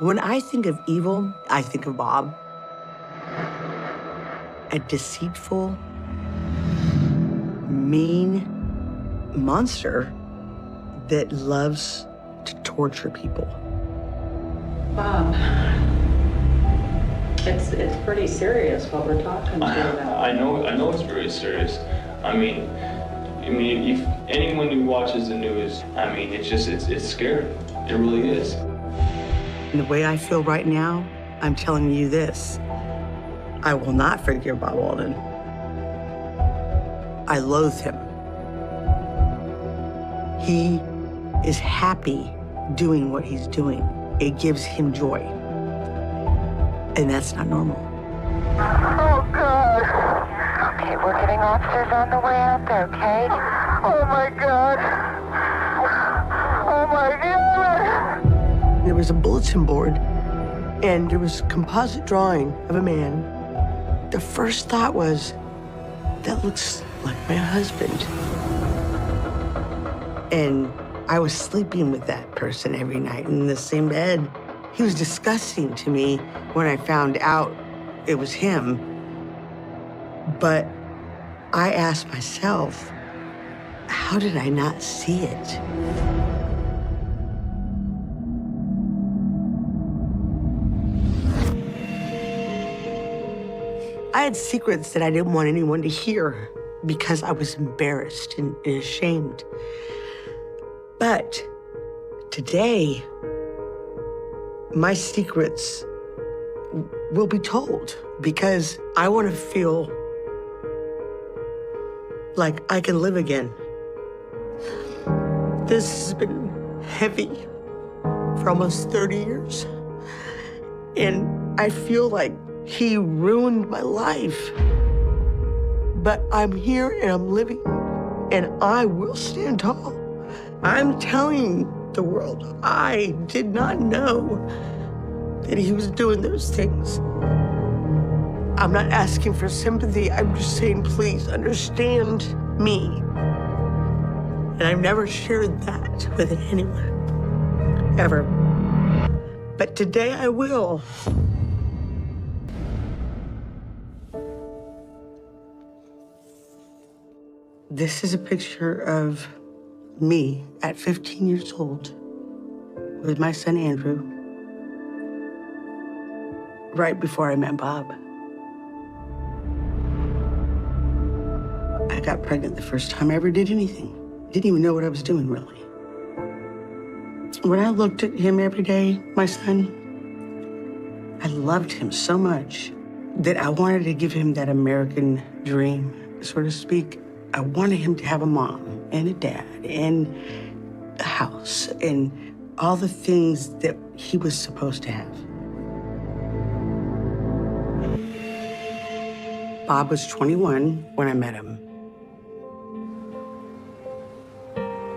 When I think of evil, I think of Bob. A deceitful, mean monster that loves to torture people. Bob, it's pretty serious what we're talking about. I know it's very serious. I mean, if anyone who watches the news, I mean, it's scary. It really is. And the way I feel right now, I'm telling you this. I will not forgive Bob Walden. I loathe him. He is happy doing what he's doing. It gives him joy. And that's not normal. Oh, God. Okay, we're getting officers on the way out there, okay? Oh, my God. Oh, my God. There was a bulletin board, and there was a composite drawing of a man. The first thought was, that looks like my husband. And I was sleeping with that person every night in the same bed. He was disgusting to me when I found out it was him. But I asked myself, how did I not see it? I had secrets that I didn't want anyone to hear because I was embarrassed and ashamed. But today, my secrets will be told because I want to feel like I can live again. This has been heavy for almost 30 years. And I feel like he ruined my life. But I'm here and I'm living, and I will stand tall. I'm telling the world, I did not know that he was doing those things. I'm not asking for sympathy. I'm just saying, please understand me. And I've never shared that with anyone, ever. But today I will. This is a picture of me at 15 years old with my son Andrew, right before I met Bob. I got pregnant the first time I ever did anything. Didn't even know what I was doing, really. When I looked at him every day, my son, I loved him so much that I wanted to give him that American dream, so to speak. I wanted him to have a mom and a dad and a house and all the things that he was supposed to have. Bob was 21 when I met him.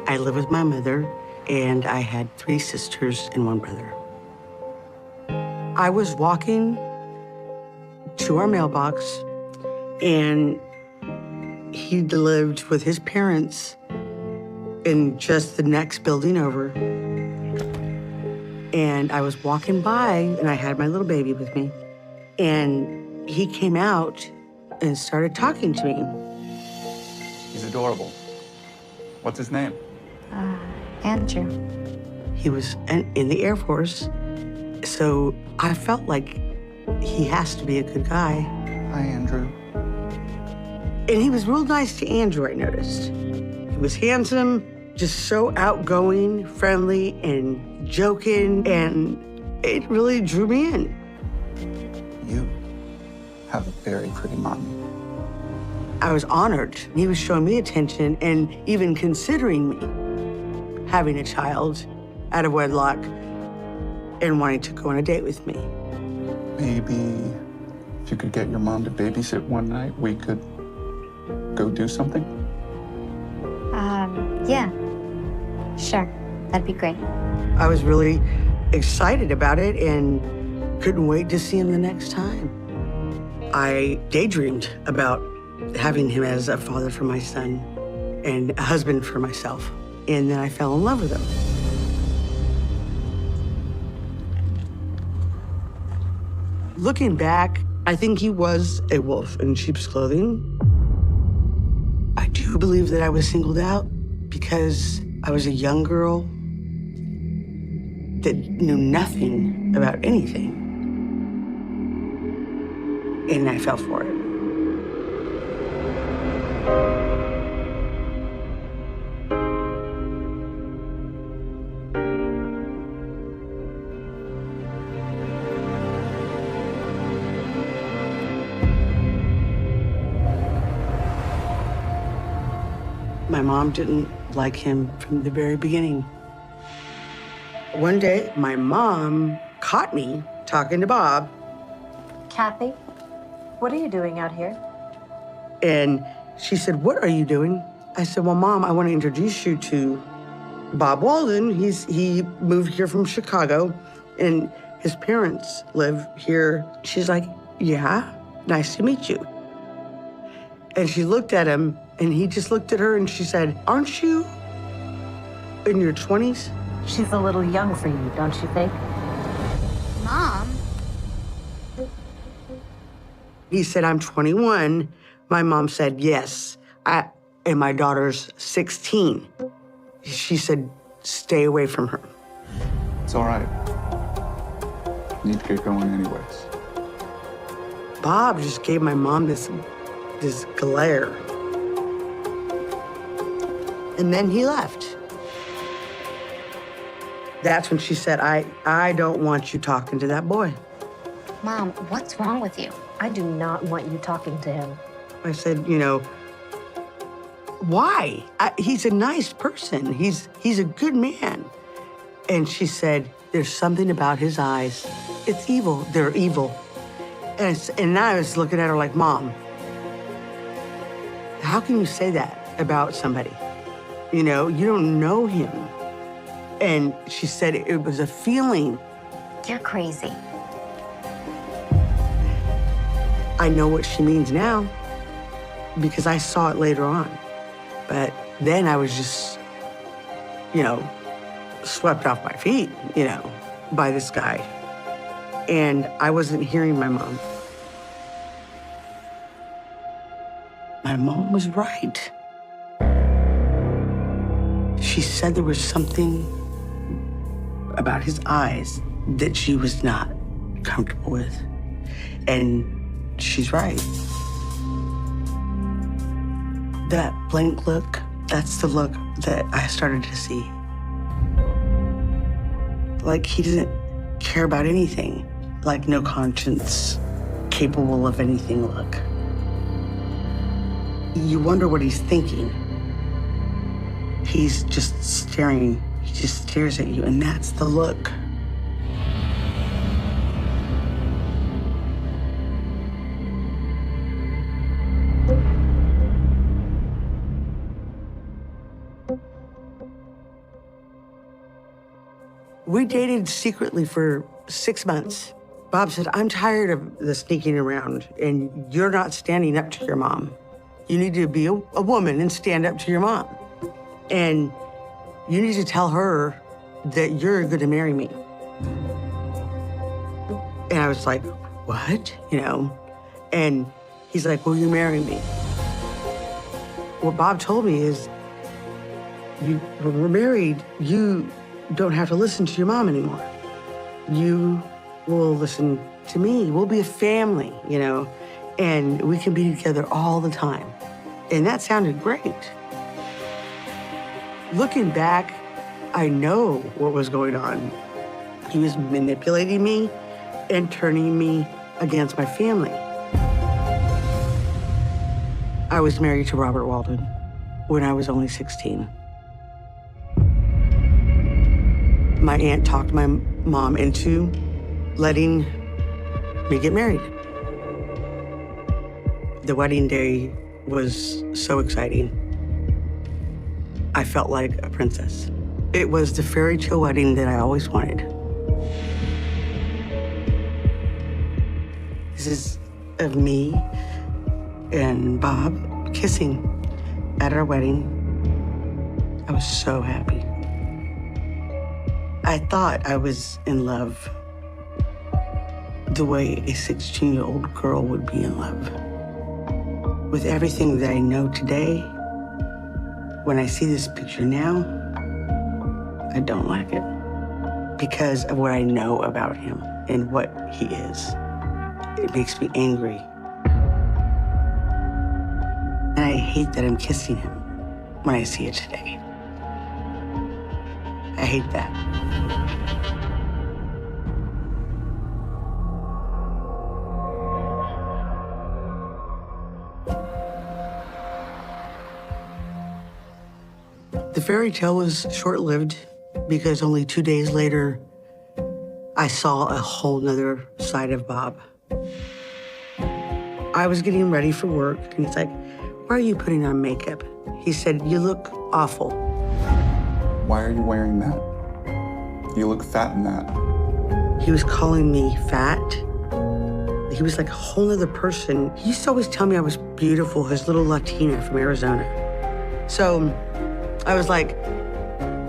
I lived with my mother, and I had 3 sisters and 1 brother. I was walking to our mailbox, and he lived with his parents in just the next building over. And I was walking by, and I had my little baby with me. And he came out and started talking to me. He's adorable. What's his name? Andrew. He was in the Air Force, so I felt like he has to be a good guy. Hi, Andrew. And he was real nice to Andrew, I noticed. He was handsome, just so outgoing, friendly, and joking, and it really drew me in. You have a very pretty mommy. I was honored. He was showing me attention and even considering me having a child out of wedlock and wanting to go on a date with me. Maybe if you could get your mom to babysit one night, we could go do something? Yeah. Sure. That'd be great. I was really excited about it and couldn't wait to see him the next time. I daydreamed about having him as a father for my son and a husband for myself. And then I fell in love with him. Looking back, I think he was a wolf in sheep's clothing. I do believe that I was singled out because I was a young girl that knew nothing about anything. And I fell for it. My mom didn't like him from the very beginning. One day, my mom caught me talking to Bob, Kathy, what are you doing out here? and she said, "What are you doing?" I said, "Well, Mom, I want to introduce you to Bob Walden. He moved here from Chicago, and his parents live here." She's like, "Yeah, nice to meet you." And she looked at him, and he just looked at her, and she said, "Aren't you in your 20s?" She's a little young for you, don't you think? Mom? He said, "I'm 21. My mom said, "Yes, and my daughter's 16. She said, "Stay away from her." It's all right. Need to get going anyways. Bob just gave my mom this glare. And then he left. That's when she said, I don't want you talking to that boy. Mom, what's wrong with you? I do not want you talking to him. I said, why? He's a nice person. He's a good man. And she said, there's something about his eyes. It's evil. They're evil. And I was looking at her like, Mom, how can you say that about somebody? You don't know him. And she said it was a feeling. You're crazy. I know what she means now because I saw it later on. But then I was just, swept off my feet, by this guy. And I wasn't hearing my mom. My mom was right. She said there was something about his eyes that she was not comfortable with. And she's right. That blank look, that's the look that I started to see. Like he doesn't care about anything, like no conscience, capable of anything look. You wonder what he's thinking. He's just staring, he just stares at you, and that's the look. We dated secretly for 6 months. Bob said, I'm tired of the sneaking around, and you're not standing up to your mom. You need to be a woman and stand up to your mom. And you need to tell her that you're going to marry me. And I was like, what? And he's like, will you marry me? What Bob told me is, when we're married, you don't have to listen to your mom anymore. You will listen to me. We'll be a family, and we can be together all the time. And that sounded great. Looking back, I know what was going on. He was manipulating me and turning me against my family. I was married to Robert Walden when I was only 16. My aunt talked my mom into letting me get married. The wedding day was so exciting. I felt like a princess. It was the fairy tale wedding that I always wanted. This is of me and Bob kissing at our wedding. I was so happy. I thought I was in love. the way a 16-year-old girl would be in love. With everything that I know today, when I see this picture now, I don't like it because of what I know about him and what he is. It makes me angry. And I hate that I'm kissing him when I see it today. I hate that. The fairy tale was short-lived because only 2 days later, I saw a whole nother side of Bob. I was getting ready for work, and he's like, "Why are you putting on makeup?" He said, "You look awful." Why are you wearing that? You look fat in that. He was calling me fat. He was like a whole other person. He used to always tell me I was beautiful, his little Latina from Arizona. So I was like,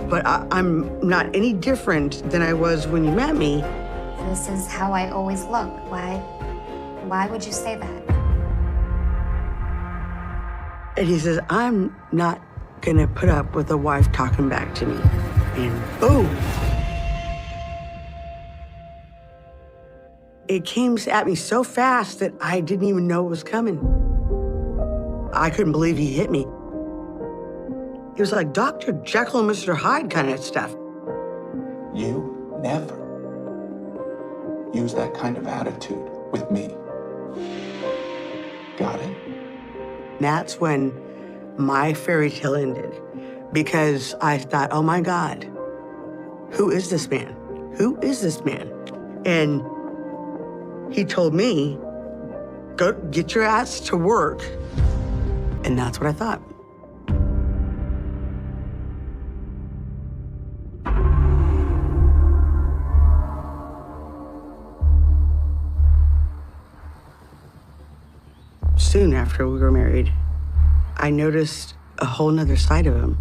but I'm not any different than I was when you met me. This is how I always look. Why would you say that? And he says, "I'm not gonna put up with a wife talking back to me." And boom. It came at me so fast that I didn't even know it was coming. I couldn't believe he hit me. It was like Dr. Jekyll and Mr. Hyde kind of stuff. You never use that kind of attitude with me. Got it? That's when my fairy tale ended because I thought, oh my God, who is this man? Who is this man? And he told me, go get your ass to work. And that's what I thought. Soon after we were married, I noticed a whole nother side of him.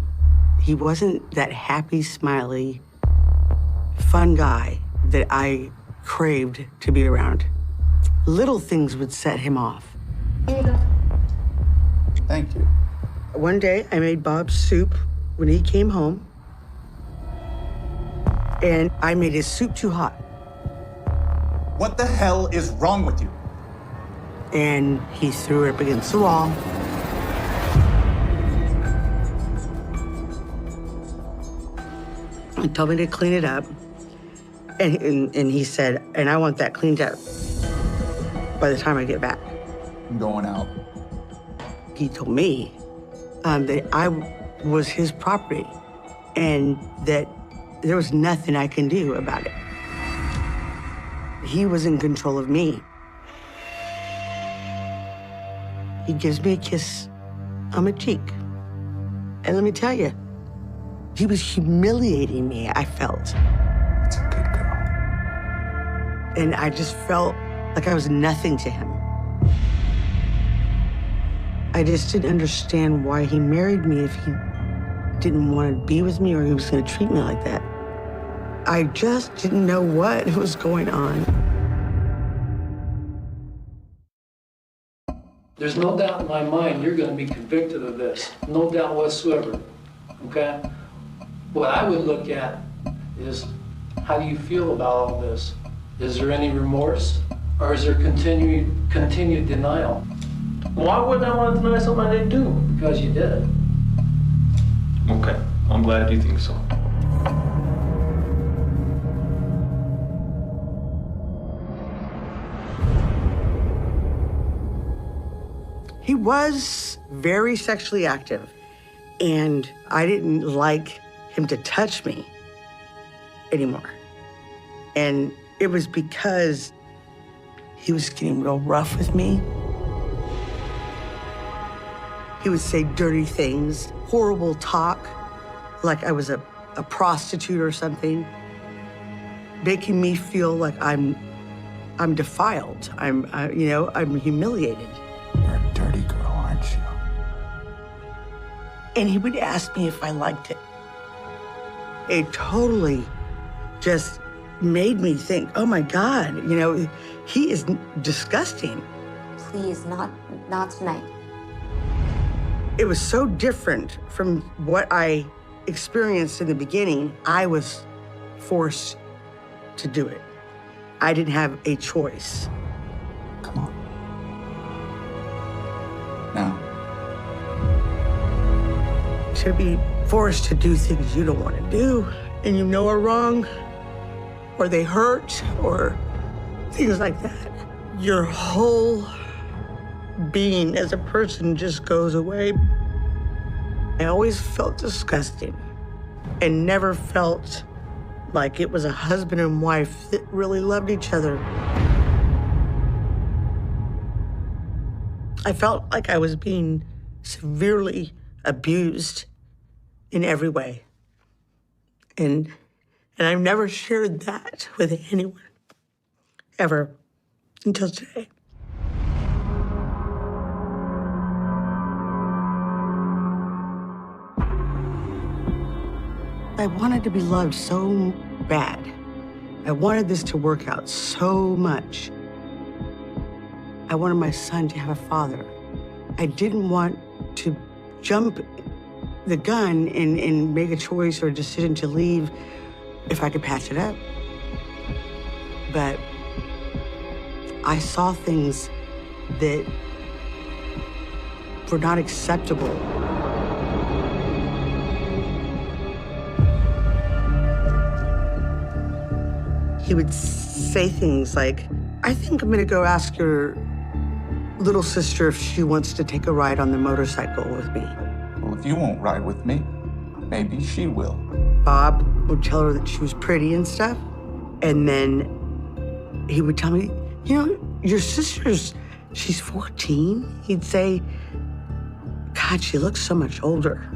He wasn't that happy, smiley, fun guy that I craved to be around. Little things would set him off. Thank you. One day, I made Bob soup when he came home, and I made his soup too hot. What the hell is wrong with you? And he threw it up against the wall. He told me to clean it up. And he said, and I want that cleaned up by the time I get back. I'm going out. He told me that I was his property and that there was nothing I can do about it. He was in control of me. He gives me a kiss on my cheek. And let me tell you, he was humiliating me, I felt. It's a good girl. And I just felt like I was nothing to him. I just didn't understand why he married me if he didn't want to be with me or he was going to treat me like that. I just didn't know what was going on. There's no doubt in my mind you're going to be convicted of this. No doubt whatsoever. Okay? What I would look at is, how do you feel about all this? Is there any remorse? Or is there continued denial? Why wouldn't I want to deny something I didn't do? Because you did it. Okay, I'm glad you think so. He was very sexually active, and I didn't like him to touch me anymore. And it was because he was getting real rough with me. He would say dirty things, horrible talk, like I was a prostitute or something, making me feel like I'm defiled. I'm humiliated. You're a dirty girl, aren't you? And he would ask me if I liked it. It totally just made me think, oh my God, you know, he is disgusting. Please, not tonight. It was so different from what I experienced in the beginning. I was forced to do it. I didn't have a choice. Come on. Now. To be forced to do things you don't want to do and you know are wrong, or they hurt, or things like that. Your whole being as a person just goes away. I always felt disgusting and never felt like it was a husband and wife that really loved each other. I felt like I was being severely abused in every way. And I've never shared that with anyone, ever, until today. I wanted to be loved so bad. I wanted this to work out so much. I wanted my son to have a father. I didn't want to jump the gun and make a choice or a decision to leave if I could patch it up. But I saw things that were not acceptable. He would say things like, I think I'm gonna go ask your little sister if she wants to take a ride on the motorcycle with me. Well, if you won't ride with me, maybe she will. Bob would tell her that she was pretty and stuff. And then he would tell me, you know, your sister's, she's 14. He'd say, God, she looks so much older.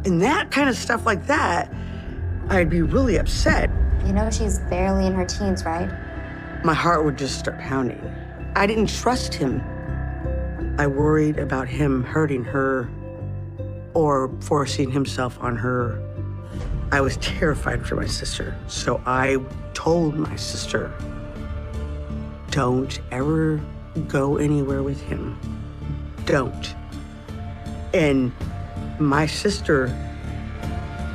And that kind of stuff like that, I'd be really upset. You know she's barely in her teens, right? My heart would just start pounding. I didn't trust him. I worried about him hurting her or forcing himself on her. I was terrified for my sister, so I told my sister, don't ever go anywhere with him. Don't. And my sister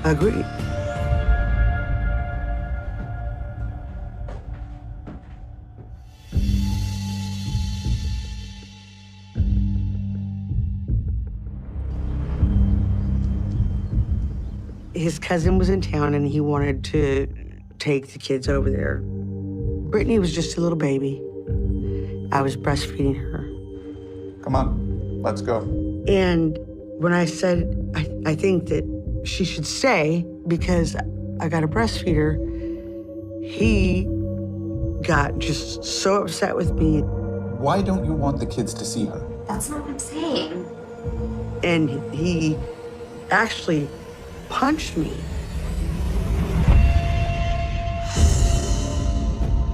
agreed. His cousin was in town and he wanted to take the kids over there. Brittany was just a little baby. I was breastfeeding her. Come on, let's go. And when I said, I think that she should stay because I got to breastfeed her, he got just so upset with me. Why don't you want the kids to see her? That's not what I'm saying. And he actually punched me.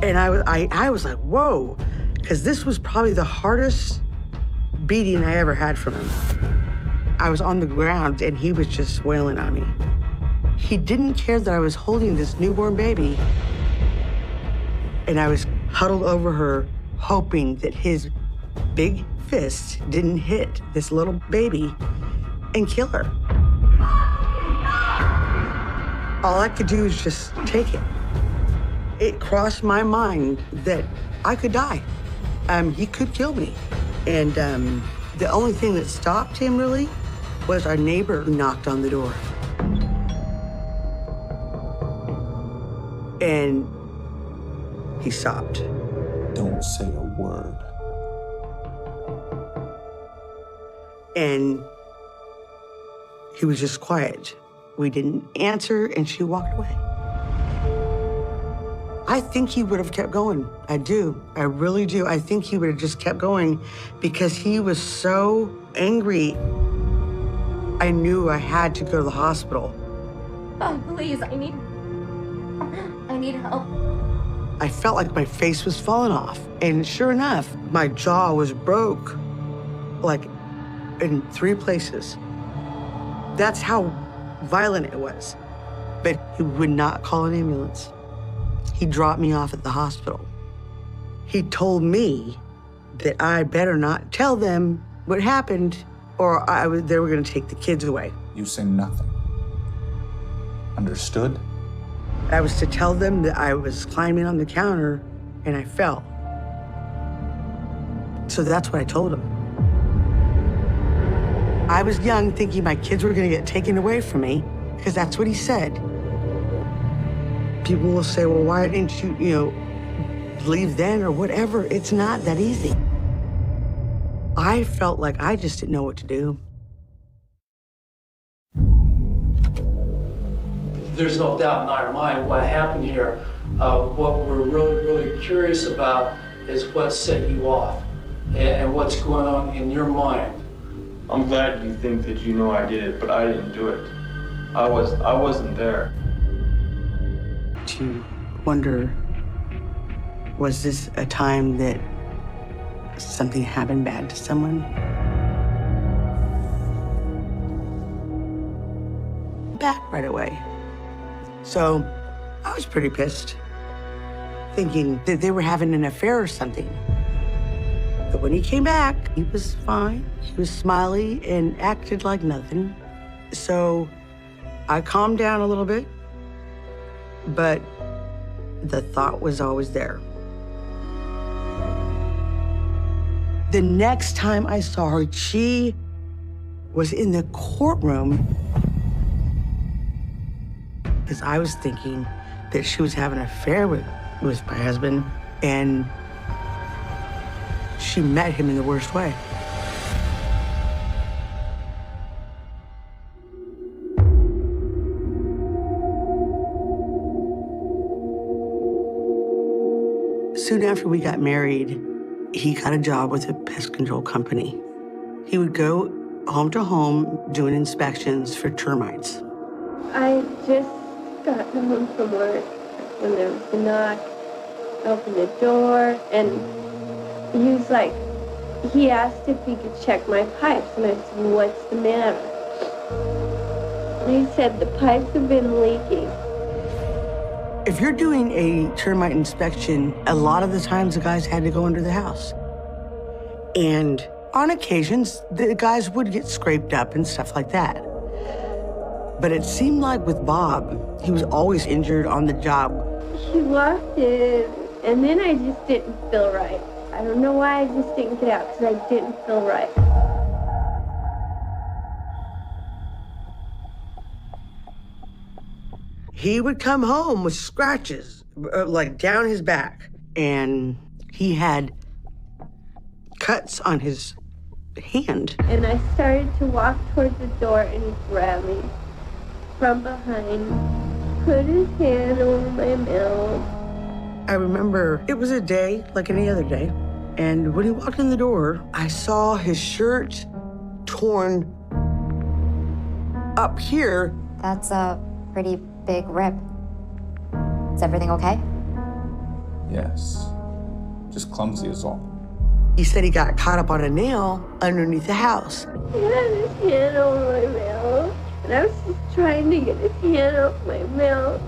And I was like, whoa, because this was probably the hardest beating I ever had from him. I was on the ground and he was just wailing on me. He didn't care that I was holding this newborn baby. And I was huddled over her, hoping that his big fist didn't hit this little baby and kill her. All I could do was just take it. It crossed my mind that I could die. He could kill me. And the only thing that stopped him really was our neighbor who knocked on the door. And he stopped. Don't say a word. And he was just quiet. We didn't answer, and she walked away. I think he would have kept going. I do. I really do. I think he would have just kept going because he was so angry. I knew I had to go to the hospital. Oh, please, I need help. I felt like my face was falling off. And sure enough, my jaw was broke, like in 3 places. That's how violent it was. But he would not call an ambulance. he dropped me off at the hospital. He told me that I better not tell them what happened or they were gonna take the kids away. You say nothing. Understood? I was to tell them that I was climbing on the counter and I fell. So that's what I told him. I was young, thinking my kids were gonna get taken away from me, because that's what he said. People will say, well, why didn't you, leave then or whatever? It's not that easy. I felt like I just didn't know what to do. There's no doubt in our mind what happened here. What we're really curious about is what set you off and what's going on in your mind. I'm glad you think that you know I did it, but I didn't do it. I wasn't there. To wonder, was this a time that something happened bad to someone? Back right away. So I was pretty pissed, thinking that they were having an affair or something. But when he came back, he was fine. He was smiley and acted like nothing. So I calmed down a little bit, but the thought was always there. The next time I saw her, she was in the courtroom because I was thinking that she was having an affair with my husband, and she met him in the worst way. Soon after we got married, he got a job with a pest control company. He would go home to home doing inspections for termites. I just got home from work when there was a knock. I opened the door, and he asked if he could check my pipes, and I said, what's the matter? And he said, the pipes have been leaking. If you're doing a termite inspection, a lot of the times the guys had to go under the house. And on occasions, the guys would get scraped up and stuff like that. But it seemed like with Bob, he was always injured on the job. He walked in, and then I just didn't feel right. I don't know why I just didn't get out, because I didn't feel right. He would come home with scratches, like down his back, and he had cuts on his hand. And I started to walk towards the door, and he grabbed me from behind, put his hand over my mouth. I remember it was a day like any other day, and when he walked in the door, I saw his shirt torn up here. That's a pretty big rip. Is everything okay? Yes. Just clumsy is all. He said he got caught up on a nail underneath the house. He had his hand over my mouth, and I was just trying to get his hand off my mouth.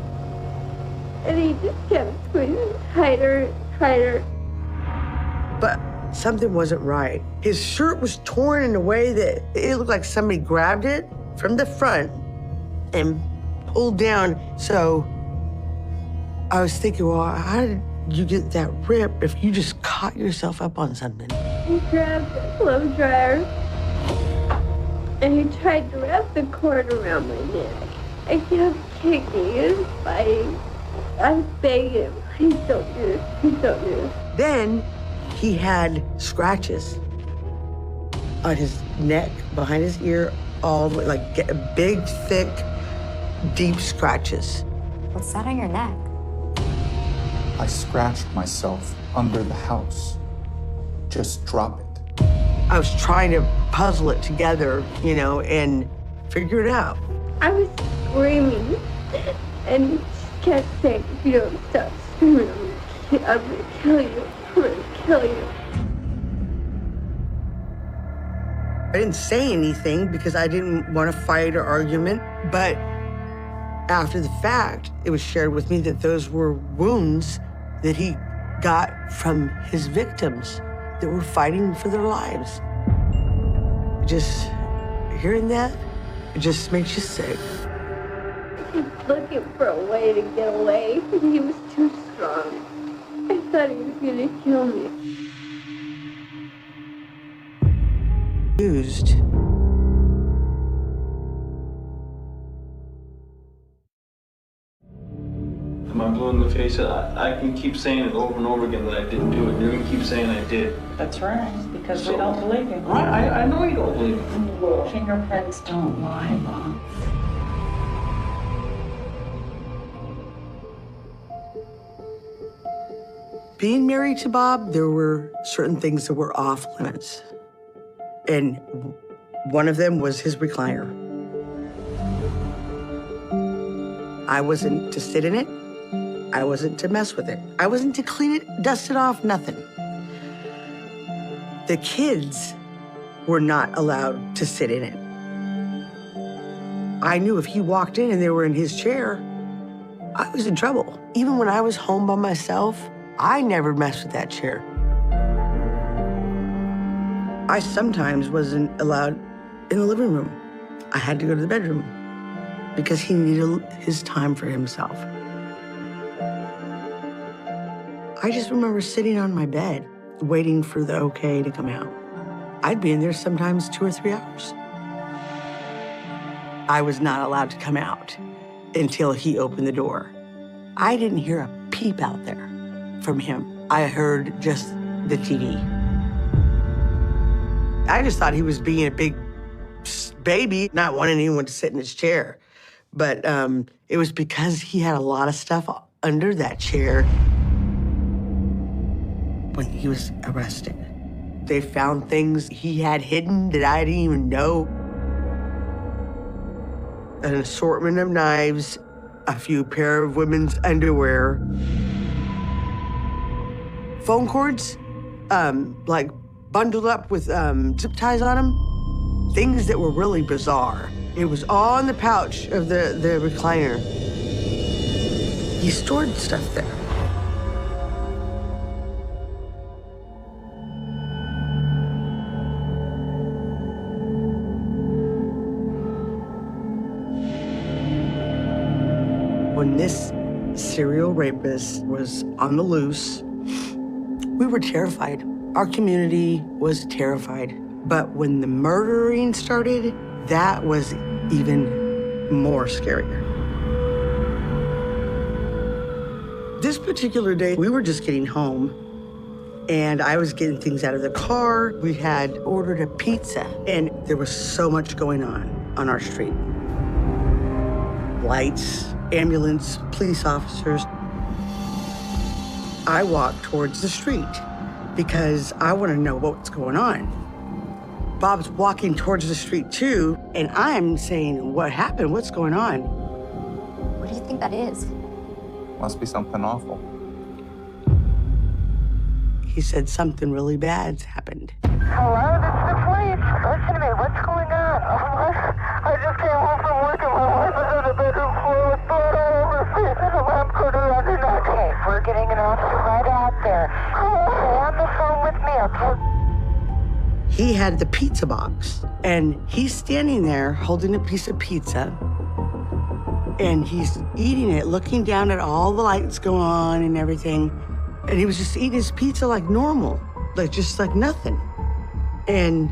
And he just kept squeezing tighter and tighter. But something wasn't right. His shirt was torn in a way that it looked like somebody grabbed it from the front and pulled down. So I was thinking, well, how did you get that rip if you just caught yourself up on something? He grabbed a blow dryer, and he tried to wrap the cord around my neck. I kept kicking and fighting. I was begging him, please don't do this, please don't do this. Then he had scratches on his neck, behind his ear, all the way, like big, thick, deep scratches. What's that on your neck? I scratched myself under the house. Just drop it. I was trying to puzzle it together, and figure it out. I was screaming, and he kept saying, if you don't stop screaming, I'm gonna kill you. I'm gonna kill you. I didn't say anything because I didn't want to fight or argument, but After the fact, it was shared with me that those were wounds that he got from his victims that were fighting for their lives. Just hearing that, it just makes you sick. He was looking for a way to get away, and he was too strong. I thought he was gonna kill me. Used. Am I blue in the face? I can keep saying it over and over again that I didn't do it. You're gonna keep saying I did. That's right, because we don't believe you. Right, I know you don't believe me. Fingerprints don't lie, Bob. Being married to Bob, there were certain things that were off limits. And one of them was his recliner. I wasn't to sit in it. I wasn't to mess with it. I wasn't to clean it, dust it off, nothing. The kids were not allowed to sit in it. I knew if he walked in and they were in his chair, I was in trouble. Even when I was home by myself, I never messed with that chair. I sometimes wasn't allowed in the living room. I had to go to the bedroom because he needed his time for himself. I just remember sitting on my bed, waiting for the okay to come out. I'd be in there sometimes 2 or 3 hours. I was not allowed to come out until he opened the door. I didn't hear a peep out there from him. I heard just the TV. I just thought he was being a big baby, not wanting anyone to sit in his chair. But it was because he had a lot of stuff under that chair when he was arrested. They found things he had hidden that I didn't even know. An assortment of knives, a few pair of women's underwear, phone cords, like bundled up with zip ties on them, things that were really bizarre. It was all in the pouch of the recliner. He stored stuff there. When this serial rapist was on the loose, we were terrified. Our community was terrified. But when the murdering started, that was even more scarier. This particular day, we were just getting home, and I was getting things out of the car. We had ordered a pizza, and there was so much going on our street. Lights, ambulance, police officers. I walked towards the street because I want to know what's going on. Bob's walking towards the street too, and I'm saying, what happened? What's going on? What do you think that is? Must be something awful. He said something really bad's happened. Hello, this is the police. Listen to me, what's going on? I just came home from work and my wife is on the bedroom floor with blood all over her face and a lamp cord around her neck. Okay, we're getting an officer right out there. Stay on the phone with me, okay? He had the pizza box, and he's standing there holding a piece of pizza, and he's eating it, looking down at all the lights go on and everything. And he was just eating his pizza like normal, just like nothing. And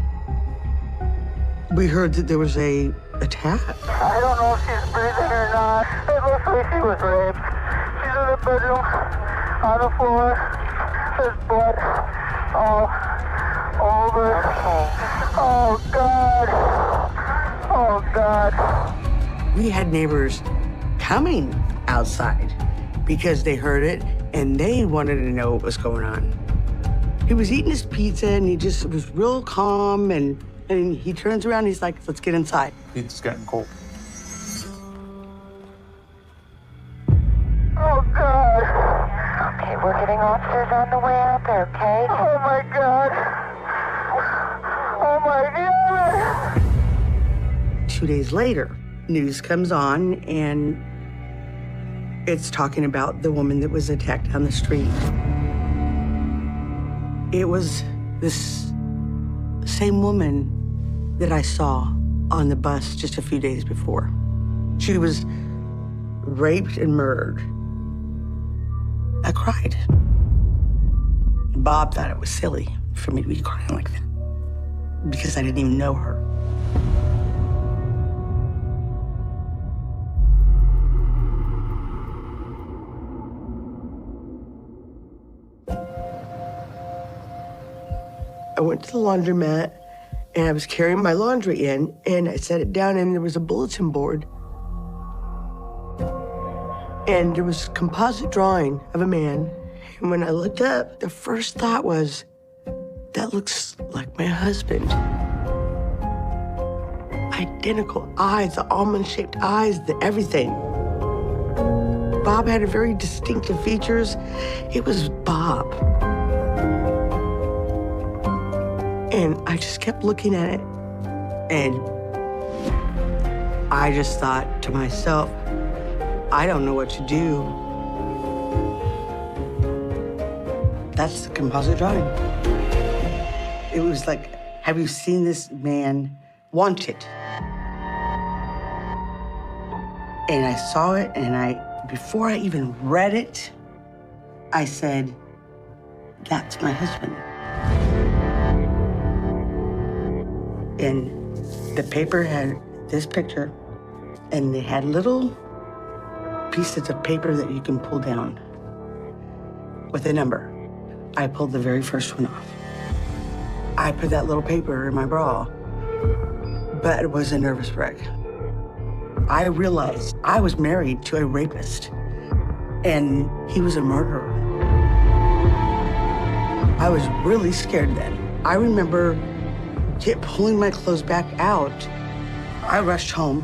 we heard that there was a attack. I don't know if she's breathing or not. It looks like she was raped. She's in the bedroom, on the floor. There's blood all over. Oh, God. Oh, God. We had neighbors coming outside because they heard it and they wanted to know what was going on. He was eating his pizza and he just was real calm, and he turns around and he's like, let's get inside. It's getting cold. Oh, God. Okay, we're getting officers on the way out there, okay? Oh, my God. Oh, my God. 2 days later, news comes on and It's talking about the woman that was attacked down the street. It was this same woman that I saw on the bus just a few days before. She was raped and murdered. I cried. Bob thought it was silly for me to be crying like that because I didn't even know her. I went to the laundromat and I was carrying my laundry in and I set it down and there was a bulletin board. And there was a composite drawing of a man. And when I looked up, the first thought was, that looks like my husband. Identical eyes, the almond-shaped eyes, the everything. Bob had a very distinctive features. It was Bob. And I just kept looking at it. And I just thought to myself, I don't know what to do. That's the composite drawing. It was like, have you seen this man? Wanted. And I saw it, and before I even read it, I said, that's my husband. And the paper had this picture, and it had little pieces of paper that you can pull down with a number. I pulled the very first one off. I put that little paper in my bra, but it was a nervous wreck. I realized I was married to a rapist, and he was a murderer. I was really scared then. I remember pulling my clothes back out. I rushed home.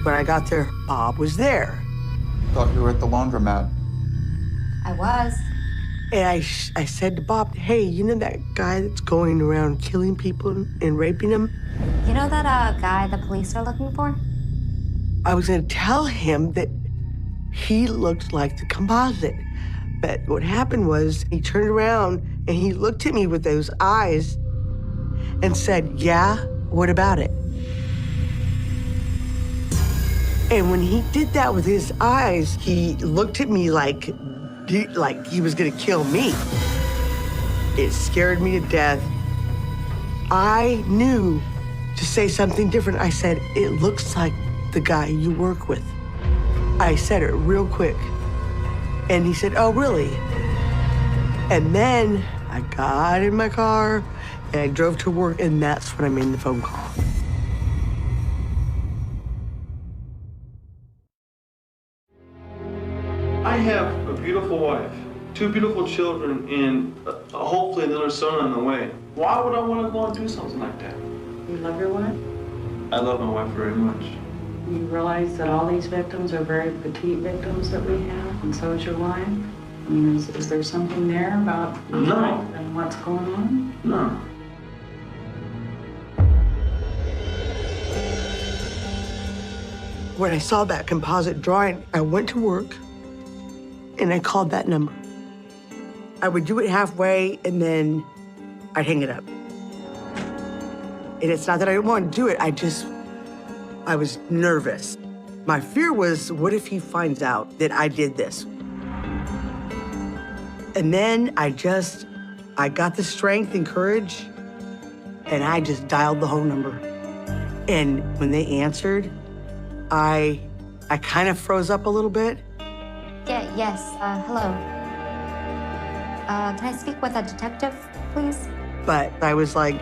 When I got there, Bob was there. Thought you were at the laundromat. I was. And I said to Bob, hey, you know that guy that's going around killing people and raping them? You know that guy the police are looking for? I was gonna tell him that he looked like the composite. But what happened was he turned around and he looked at me with those eyes and said, yeah, what about it? And when he did that with his eyes, he looked at me like he was gonna kill me. It scared me to death. I knew to say something different. I said, it looks like the guy you work with. I said it real quick. And he said, oh, really? And then I got in my car and I drove to work, and that's when I made the phone call. I have a beautiful wife, 2 beautiful children, and hopefully another son on the way. Why would I want to go and do something like that? You love your wife? I love my wife very much. You realize that all these victims are very petite victims that we have, and so is your wife? I mean, is there something there about your No. life and what's going on? No. When I saw that composite drawing, I went to work and I called that number. I would do it halfway and then I'd hang it up. And it's not that I didn't want to do it, I was nervous. My fear was, what if he finds out that I did this? And then I got the strength and courage and I just dialed the whole number. And when they answered, I kind of froze up a little bit. Yes, hello. Can I speak with a detective, please? But I was like,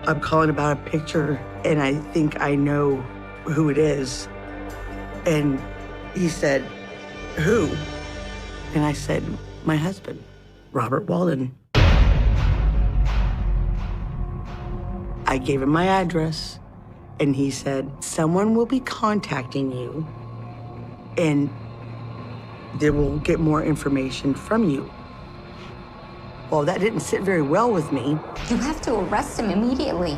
I'm calling about a picture and I think I know who it is. And he said, who? And I said, my husband, Robert Walden. I gave him my address and he said, someone will be contacting you and they will get more information from you. Well, that didn't sit very well with me. You have to arrest him immediately.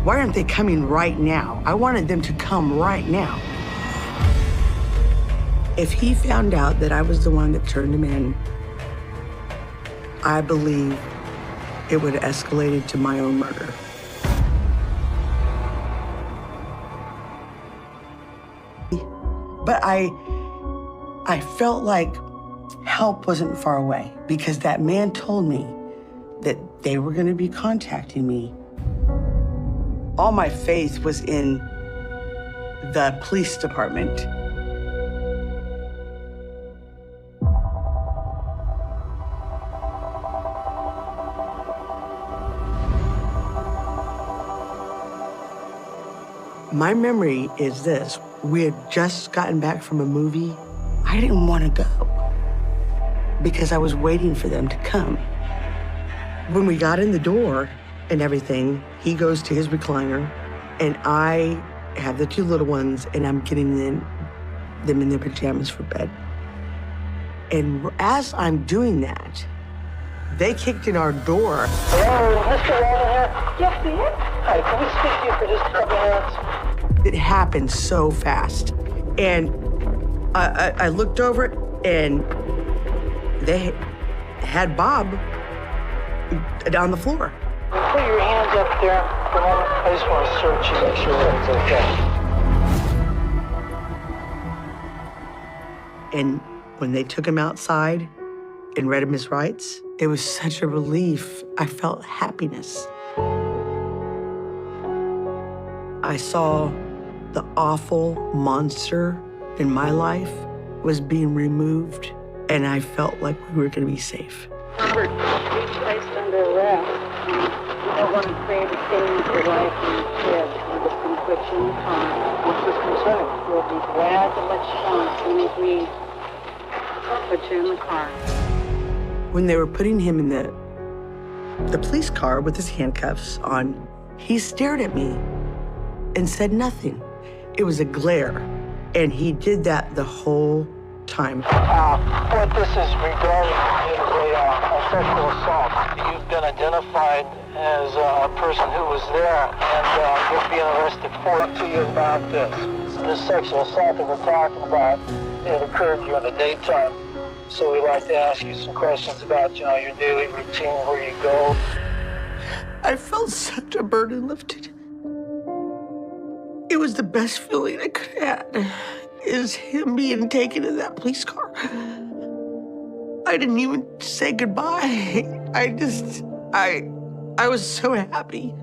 Why aren't they coming right now? I wanted them to come right now. If he found out that I was the one that turned him in, I believe it would have escalated to my own murder. But I felt like help wasn't far away because that man told me that they were going to be contacting me. All my faith was in the police department. My memory is this. We had just gotten back from a movie. I didn't want to go because I was waiting for them to come. When we got in the door and everything, he goes to his recliner and I have the two little ones and I'm getting them in their pajamas for bed. And as I'm doing that, they kicked in our door. Hello, Mr. Walden here? Yes, ma'am. Hi, can we speak to you for just a couple minutes? It happened so fast. And I looked over it and they had Bob on the floor. Put your hands up there for a moment. I just want to search you, make sure everything's okay. And when they took him outside and read him his rights, it was such a relief. I felt happiness. I saw the awful monster in my life was being removed, and I felt like we were going to be safe. Robert, he's placed under arrest. You don't want to say the things your wife and your kids with some put you in the car. What's this concern? We'll be glad to let you know as soon as we put you in the car. When they were putting him in the police car with his handcuffs on, he stared at me and said nothing. It was a glare, and he did that the whole time. What this is regarding is a sexual assault. You've been identified as a person who was there, and you're being arrested for it to you about this. This sexual assault that we're talking about, it occurred during the daytime. So we'd like to ask you some questions about, your daily routine, where you go. I felt such a burden lifted. It was the best feeling I could have had, is him being taken in that police car. I didn't even say goodbye. I was so happy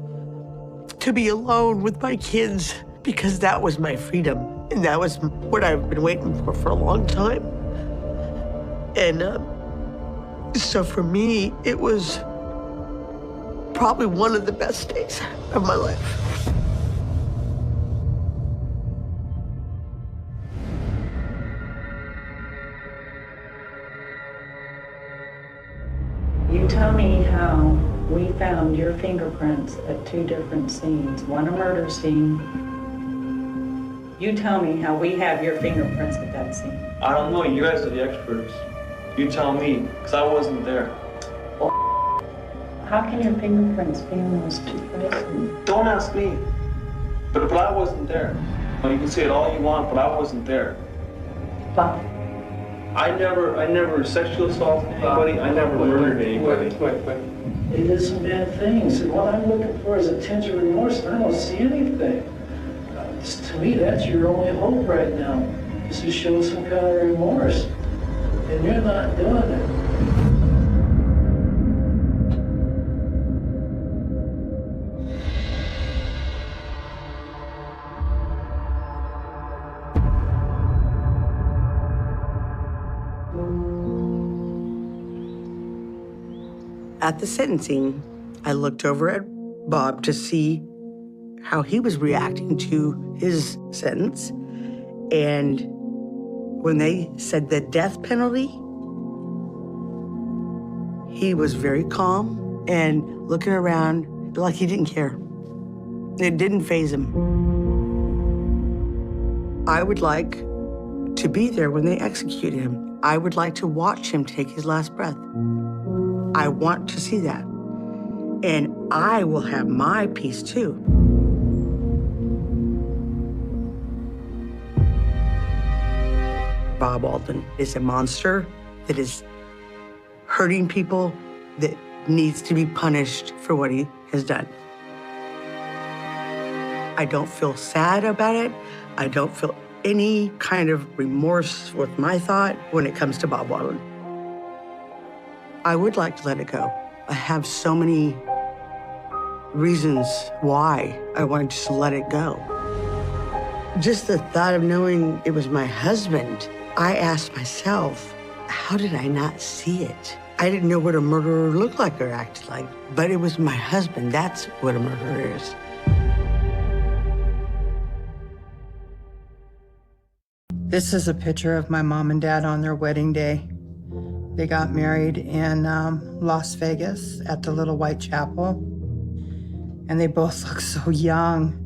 to be alone with my kids because that was my freedom. And that was what I've been waiting for a long time. And so for me, it was probably one of the best days of my life. You tell me how we found your fingerprints at two different scenes, one a murder scene. You tell me how we have your fingerprints at that scene. I don't know, you guys are the experts. You tell me, because I wasn't there. Well, how can your fingerprints be in those two places? Don't ask me. But I wasn't there. You can say it all you want, but I wasn't there. Bob. I never sexually assaulted anybody. I never murdered anybody. Wait. They did some bad things, and what I'm looking for is a tinge of remorse, and I don't see anything. To me, that's your only hope right now, is to show some kind of remorse. And you're not doing it. At the sentencing, I looked over at Bob to see how he was reacting to his sentence. And when they said the death penalty, he was very calm and looking around like he didn't care. It didn't faze him. I would like to be there when they executed him. I would like to watch him take his last breath. I want to see that. And I will have my peace too. Bob Alden is a monster that is hurting people, that needs to be punished for what he has done. I don't feel sad about it. I don't feel any kind of remorse with my thought when it comes to Bob Alden. I would like to let it go. I have so many reasons why I want to just let it go. Just the thought of knowing it was my husband, I asked myself, how did I not see it? I didn't know what a murderer looked like or acted like, but it was my husband. That's what a murderer is. This is a picture of my mom and dad on their wedding day. They got married in Las Vegas at the Little White Chapel, and they both look so young.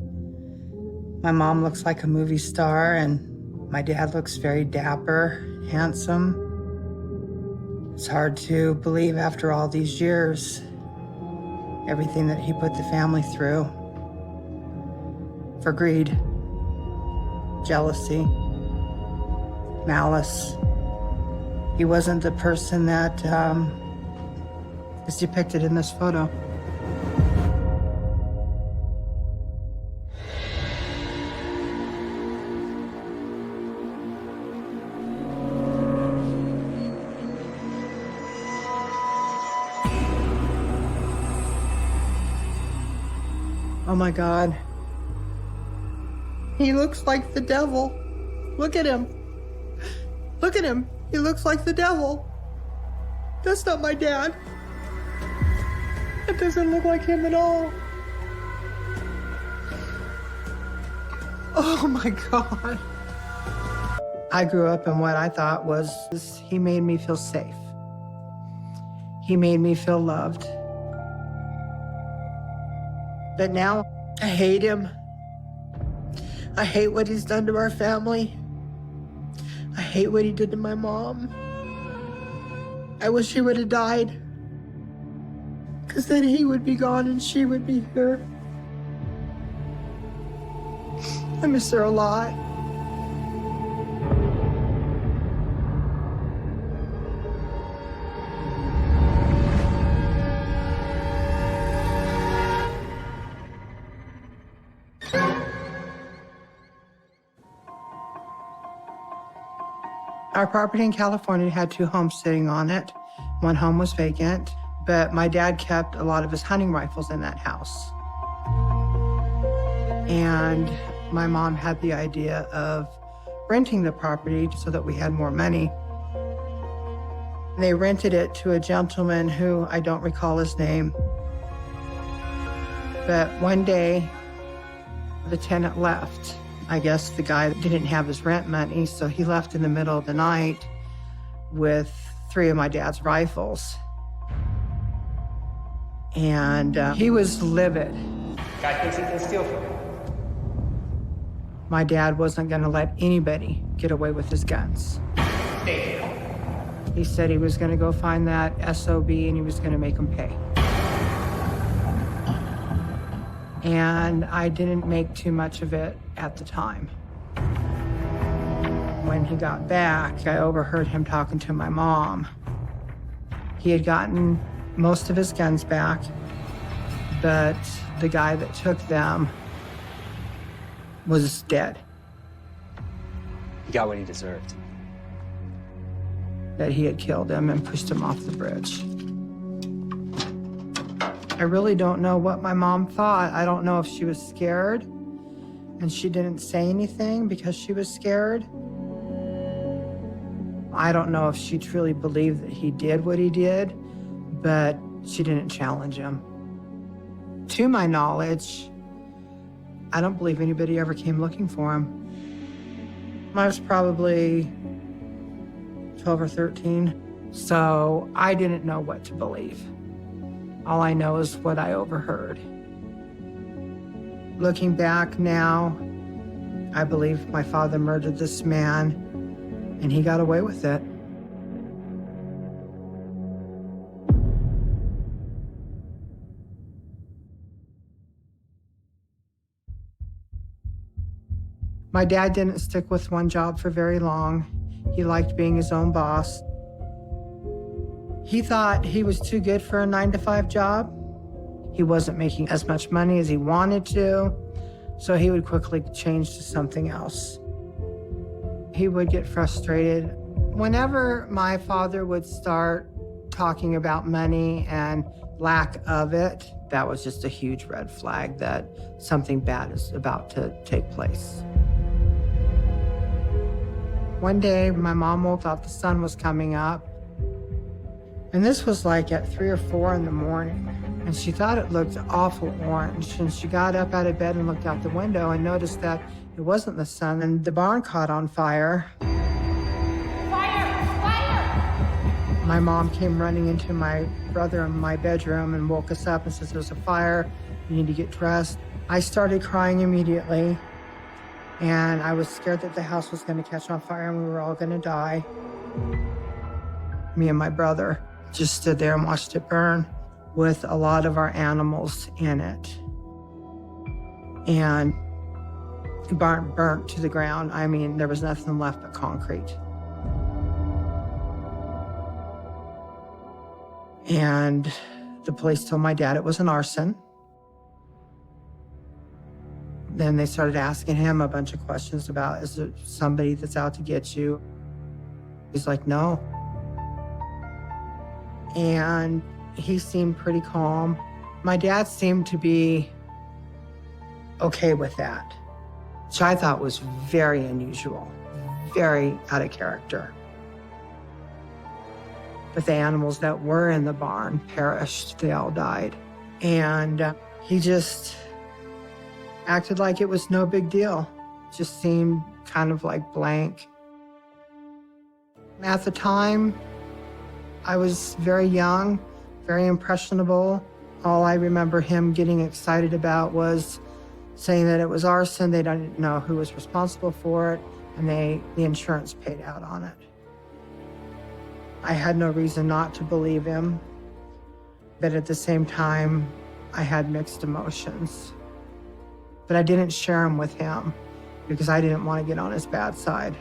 My mom looks like a movie star, and my dad looks very dapper, handsome. It's hard to believe after all these years, everything that he put the family through. For greed, jealousy, malice. He wasn't the person that is depicted in this photo. Oh my God. He looks like the devil. Look at him. Look at him. He looks like the devil. That's not my dad. It doesn't look like him at all. Oh my God. I grew up in what I thought was, he made me feel safe. He made me feel loved. But now I hate him. I hate what he's done to our family. I hate what he did to my mom. I wish he would have died, because then he would be gone and she would be here. I miss her a lot. Our property in California had 2 homes sitting on it. One home was vacant, but my dad kept a lot of his hunting rifles in that house. And my mom had the idea of renting the property so that we had more money. They rented it to a gentleman who I don't recall his name. But one day, the tenant left. I guess the guy didn't have his rent money, so he left in the middle of the night with 3 of my dad's rifles. And he was livid. Guy thinks he can steal from you. My dad wasn't gonna let anybody get away with his guns. He said he was gonna go find that SOB and he was gonna make him pay. And I didn't make too much of it at the time. When he got back, I overheard him talking to my mom. He had gotten most of his guns back, but the guy that took them was dead. He got what he deserved. That he had killed him and pushed him off the bridge. I really don't know what my mom thought. I don't know if she was scared and she didn't say anything because she was scared. I don't know if she truly believed that he did what he did, but she didn't challenge him. To my knowledge, I don't believe anybody ever came looking for him. I was probably 12 or 13, so I didn't know what to believe. All I know is what I overheard. Looking back now, I believe my father murdered this man, and he got away with it. My dad didn't stick with one job for very long. He liked being his own boss. He thought he was too good for a 9-to-5 job. He wasn't making as much money as he wanted to, so he would quickly change to something else. He would get frustrated. Whenever my father would start talking about money and lack of it, that was just a huge red flag that something bad is about to take place. One day, my mom thought the sun was coming up, and this was like at 3 or 4 in the morning, and she thought it looked awful orange, and she got up out of bed and looked out the window and noticed that it wasn't the sun, and the barn caught on fire. My mom came running into my brother in my bedroom and woke us up and says, "There's a fire, you need to get dressed." I started crying immediately, and I was scared that the house was going to catch on fire and we were all going to die. Me and my brother just stood there and watched it burn with a lot of our animals in it. And it burnt to the ground. I mean, there was nothing left but concrete. And the police told my dad it was an arson. Then they started asking him a bunch of questions about, is there somebody that's out to get you? He's like, no. And he seemed pretty calm. My dad seemed to be okay with that, which I thought was very unusual, very out of character. But the animals that were in the barn perished. They all died. And he just acted like it was no big deal. Just seemed kind of like blank. At the time, I was very young, very impressionable. All I remember him getting excited about was saying that it was arson. They didn't know who was responsible for it, and the insurance paid out on it. I had no reason not to believe him, but at the same time, I had mixed emotions. But I didn't share them with him because I didn't want to get on his bad side.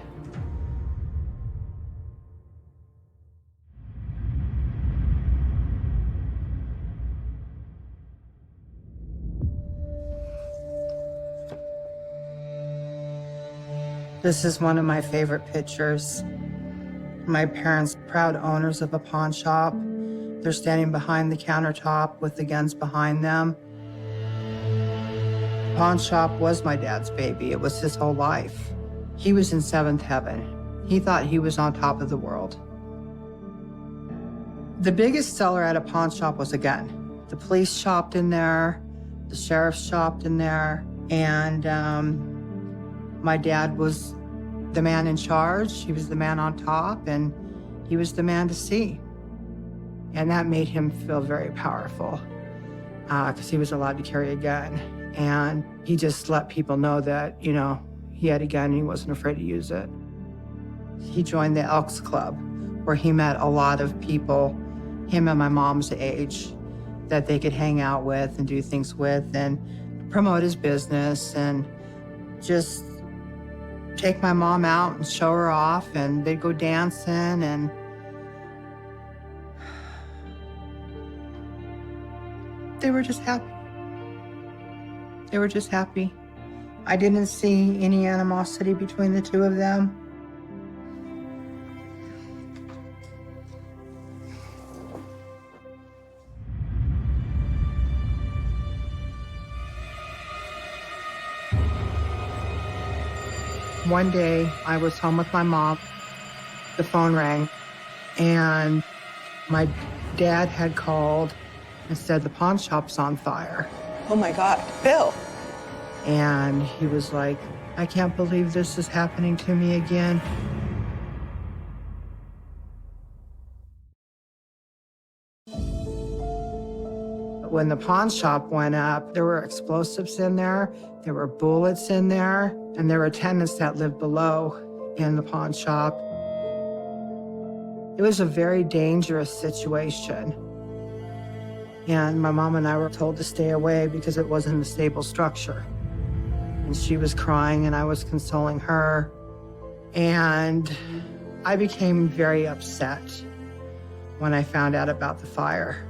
This is one of my favorite pictures. My parents, proud owners of a pawn shop. They're standing behind the countertop with the guns behind them. The pawn shop was my dad's baby. It was his whole life. He was in seventh heaven. He thought he was on top of the world. The biggest seller at a pawn shop was a gun. The police shopped in there, the sheriff shopped in there, and my dad was the man in charge. He was the man on top, and he was the man to see. And that made him feel very powerful because he was allowed to carry a gun. And he just let people know that, you know, he had a gun and he wasn't afraid to use it. He joined the Elks Club, where he met a lot of people, him and my mom's age, that they could hang out with and do things with and promote his business and just take my mom out and show her off, and they'd go dancing, and they were just happy. They were just happy. I didn't see any animosity between the two of them. One day, I was home with my mom. The phone rang, and my dad had called and said the pawn shop's on fire. Oh my God, Bill. And he was like, I can't believe this is happening to me again. When the pawn shop went up, there were explosives in there were bullets in there, and there were tenants that lived below in the pawn shop. It was a very dangerous situation. And my mom and I were told to stay away because it wasn't a stable structure. And she was crying and I was consoling her. And I became very upset when I found out about the fire,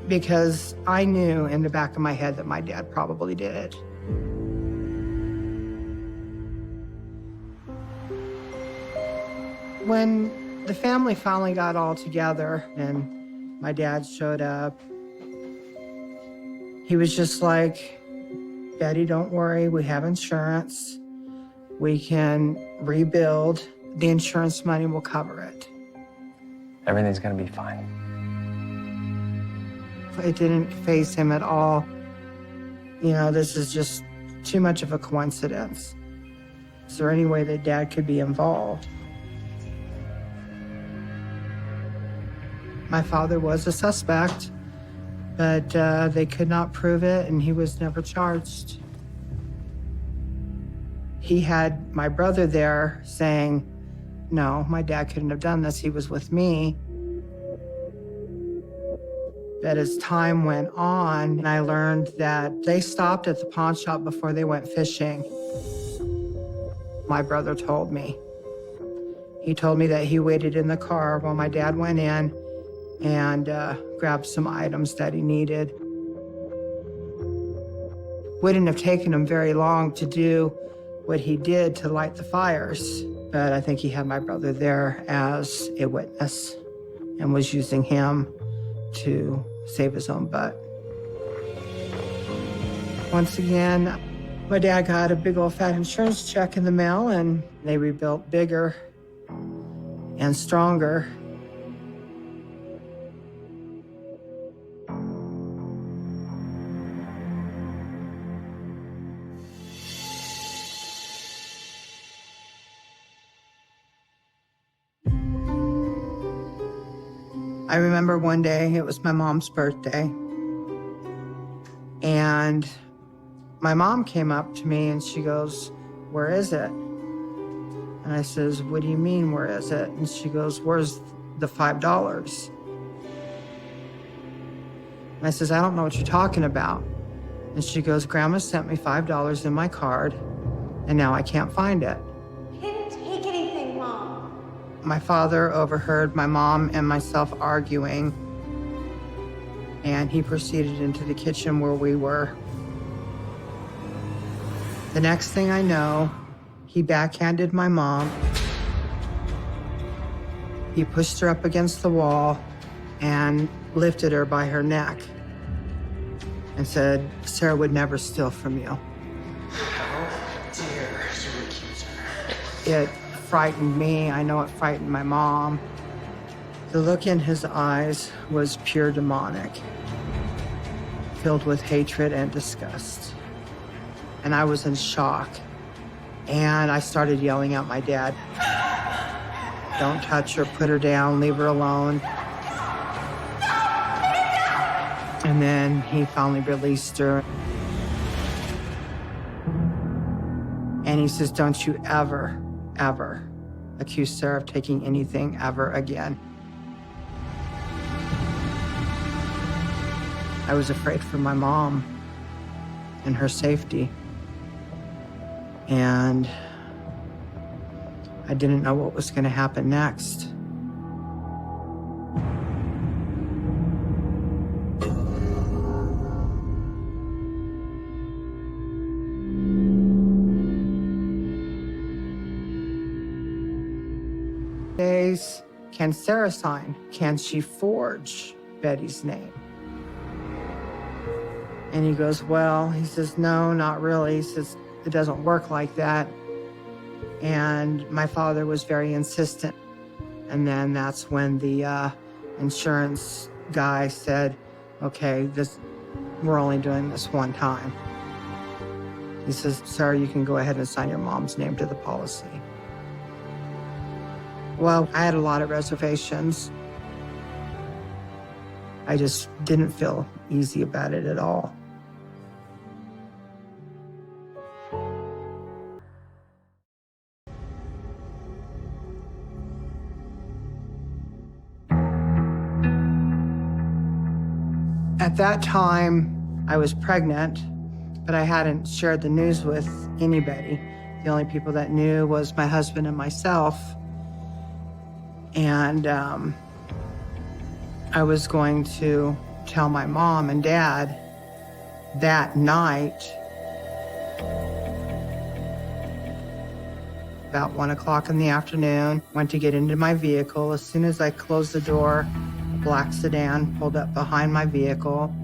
because I knew in the back of my head that my dad probably did it. When the family finally got all together and my dad showed up, he was just like, Betty, don't worry, we have insurance. We can rebuild. The insurance money will cover it. Everything's gonna be fine. It didn't faze him at all. You know, this is just too much of a coincidence. Is there any way that Dad could be involved? My father was a suspect, but they could not prove it, and he was never charged. He had my brother there saying, no, my dad couldn't have done this. He was with me. But as time went on, I learned that they stopped at the pawn shop before they went fishing. My brother told me. He told me that he waited in the car while my dad went in and grabbed some items that he needed. Wouldn't have taken him very long to do what he did to light the fires, but I think he had my brother there as a witness and was using him to save his own butt. Once again, my dad got a big old fat insurance check in the mail, and they rebuilt bigger and stronger. I remember one day, it was my mom's birthday, and my mom came up to me and she goes, where is it? And I says, what do you mean, where is it? And she goes, where's the $5? And I says, I don't know what you're talking about. And she goes, Grandma sent me $5 in my card, and now I can't find it. I didn't take anything, Mom. My father overheard my mom and myself arguing, and he proceeded into the kitchen where we were. The next thing I know, he backhanded my mom. He pushed her up against the wall and lifted her by her neck and said, Sarah would never steal from you. How dare you accuse her? It frightened me. I know it frightened my mom. The look in his eyes was pure demonic, filled with hatred and disgust. And I was in shock. And I started yelling at my dad, don't touch her, put her down, leave her alone. And then he finally released her. And he says, don't you ever, ever accuse Sarah of taking anything ever again. I was afraid for my mom and her safety. And I didn't know what was going to happen next. Days, can Sarah sign? Can she forge Betty's name? And he goes, well, he says, no, not really. He says, it doesn't work like that. And my father was very insistent. And then that's when the insurance guy said, okay, we're only doing this one time. He says, Sarah, you can go ahead and sign your mom's name to the policy. Well, I had a lot of reservations. I just didn't feel easy about it at all. At that time, I was pregnant, but I hadn't shared the news with anybody. The only people that knew was my husband and myself. And I was going to tell my mom and dad that night. About 1 o'clock in the afternoon, went to get into my vehicle. As soon as I closed the door, a black sedan pulled up behind my vehicle.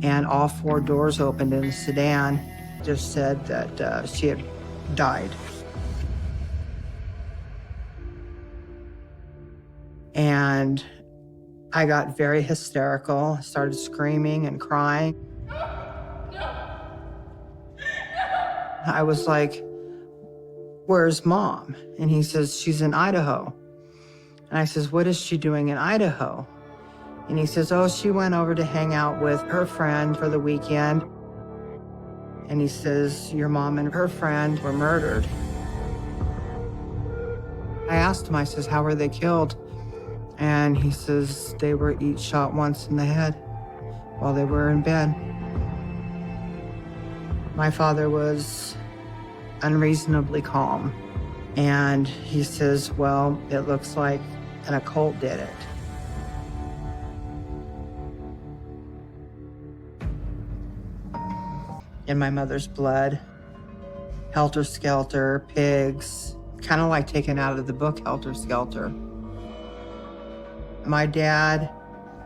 And all 4 doors opened in the sedan. Just said that she had died. And I got very hysterical. I started screaming and crying. I was like, "Where's Mom?" And he says, "She's in Idaho." And I says, "What is she doing in Idaho?" And he says, "Oh, she went over to hang out with her friend for the weekend." And he says, "Your mom and her friend were murdered." I asked him, I says, "How were they killed?" And he says, "They were each shot once in the head while they were in bed." My father was unreasonably calm. And he says, "Well, it looks like an occult did it." In my mother's blood, Helter Skelter, pigs, kind of like taken out of the book Helter Skelter. My dad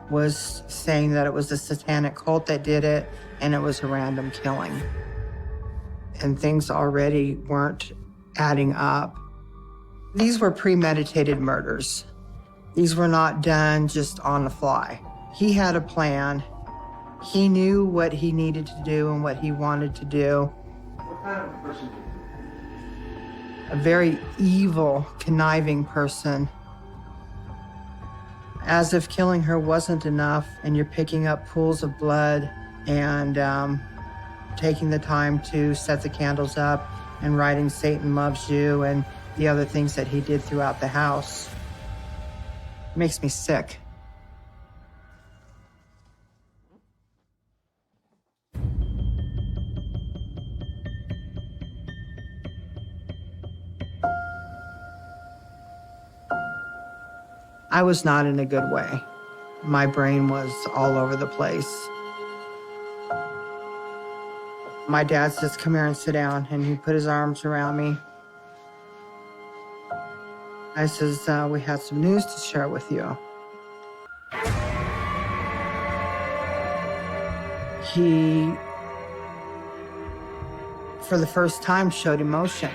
was saying that it was a satanic cult that did it, and it was a random killing. And things already weren't adding up. These were premeditated murders. These were not done just on the fly. He had a plan. He knew what he needed to do and what he wanted to do. What kind of person? A very evil, conniving person. As if killing her wasn't enough, and you're picking up pools of blood and taking the time to set the candles up and writing "Satan loves you" and the other things that he did throughout the house. It makes me sick. I was not in a good way. My brain was all over the place. My dad says, "Come here and sit down," and he put his arms around me. I says, "We had some news to share with you." He, for the first time, showed emotion.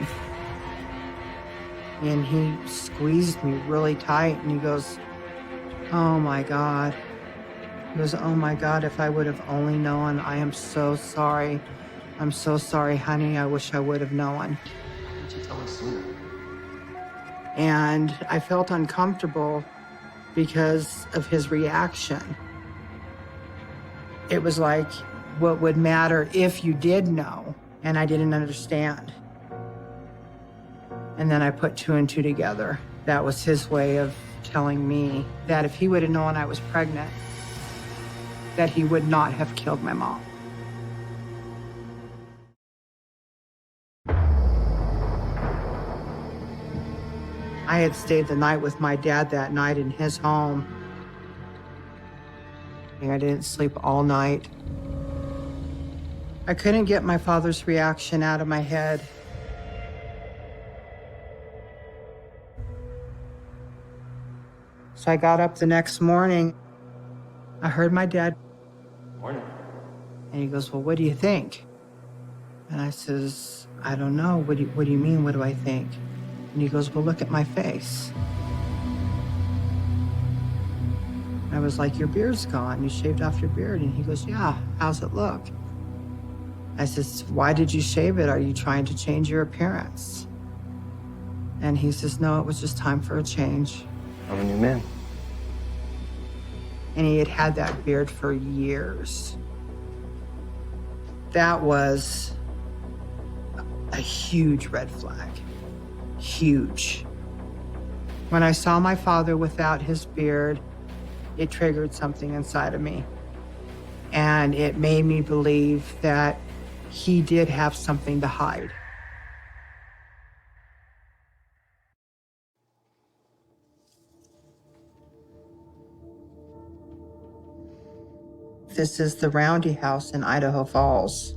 And he squeezed me really tight, and he goes, "Oh my God." He goes, "Oh my God, if I would have only known. I am so sorry. I'm so sorry, honey. I wish I would have known." Why didn't you tell me sooner? And I felt uncomfortable because of his reaction. It was like, what would matter if you did know? And I didn't understand. And then I put 2 and 2 together. That was his way of telling me that if he would have known I was pregnant, that he would not have killed my mom. I had stayed the night with my dad that night in his home. I didn't sleep all night. I couldn't get my father's reaction out of my head. So I got up the next morning. I heard my dad. Morning. And he goes, "Well, what do you think?" And I says, "I don't know. What do you mean, what do I think?" And he goes, "Well, look at my face." I was like, "Your beard's gone. You shaved off your beard." And he goes, "Yeah, how's it look?" I says, "Why did you shave it? Are you trying to change your appearance?" And he says, "No, it was just time for a change." I'm a new man. And he had had that beard for years. That was a huge red flag. Huge. When I saw my father without his beard, it triggered something inside of me. And it made me believe that he did have something to hide. This is the Roundy House in Idaho Falls.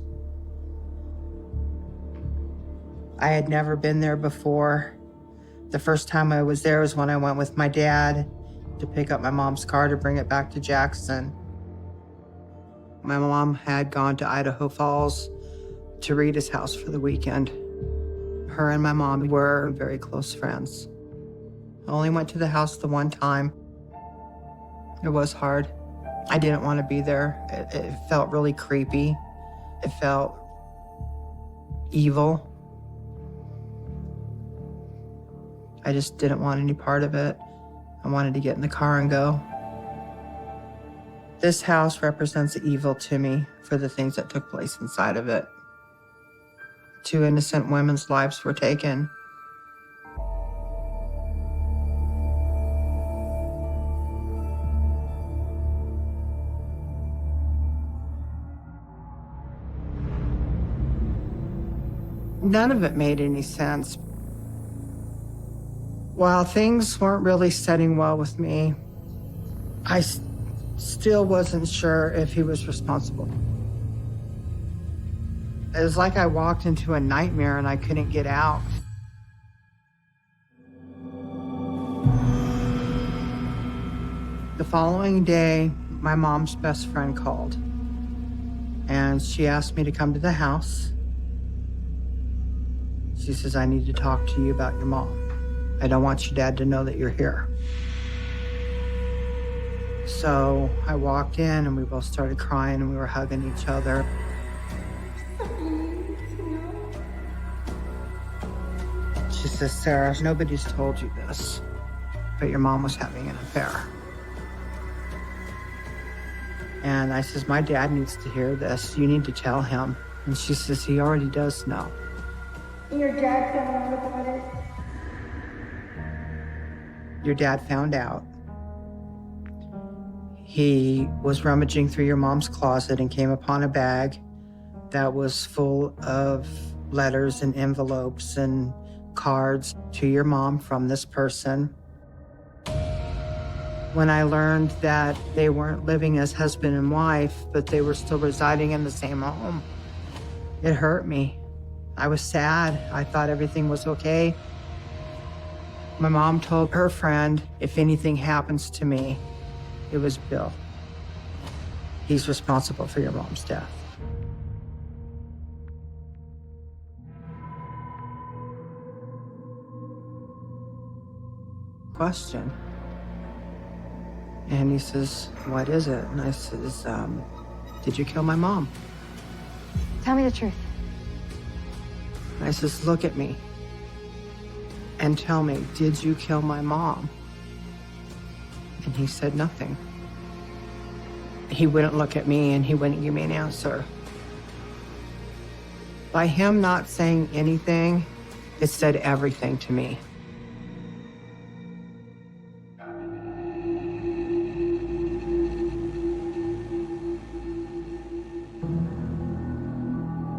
I had never been there before. The first time I was there was when I went with my dad to pick up my mom's car to bring it back to Jackson. My mom had gone to Idaho Falls to Rita's house for the weekend. Her and my mom were very close friends. I only went to the house the one time. It was hard. I didn't want to be there. It felt really creepy. It felt evil. I just didn't want any part of it. I wanted to get in the car and go. This house represents evil to me for the things that took place inside of it. 2 innocent women's lives were taken. None of it made any sense. While things weren't really setting well with me, I still wasn't sure if he was responsible. It was like I walked into a nightmare and I couldn't get out. The following day, my mom's best friend called, and she asked me to come to the house. She says, I need to talk to you about your mom. I don't want your dad to know that you're here. So I walked in and we both started crying and we were hugging each other. She says, Sarah, nobody's told you this, but your mom was having an affair. And I says, my dad needs to hear this. You need to tell him. And she says, he already does know. Your dad found out about it? Your dad found out. He was rummaging through your mom's closet and came upon a bag that was full of letters and envelopes and cards to your mom from this person. When I learned that they weren't living as husband and wife, but they were still residing in the same home, it hurt me. I was sad. I thought everything was okay. My mom told her friend, if anything happens to me, it was Bill. He's responsible for your mom's death. Question. And he says, what is it? And I says, did you kill my mom? Tell me the truth. And I says, look at me and tell me, did you kill my mom? And he said nothing. He wouldn't look at me and he wouldn't give me an answer. By him not saying anything, it said everything to me.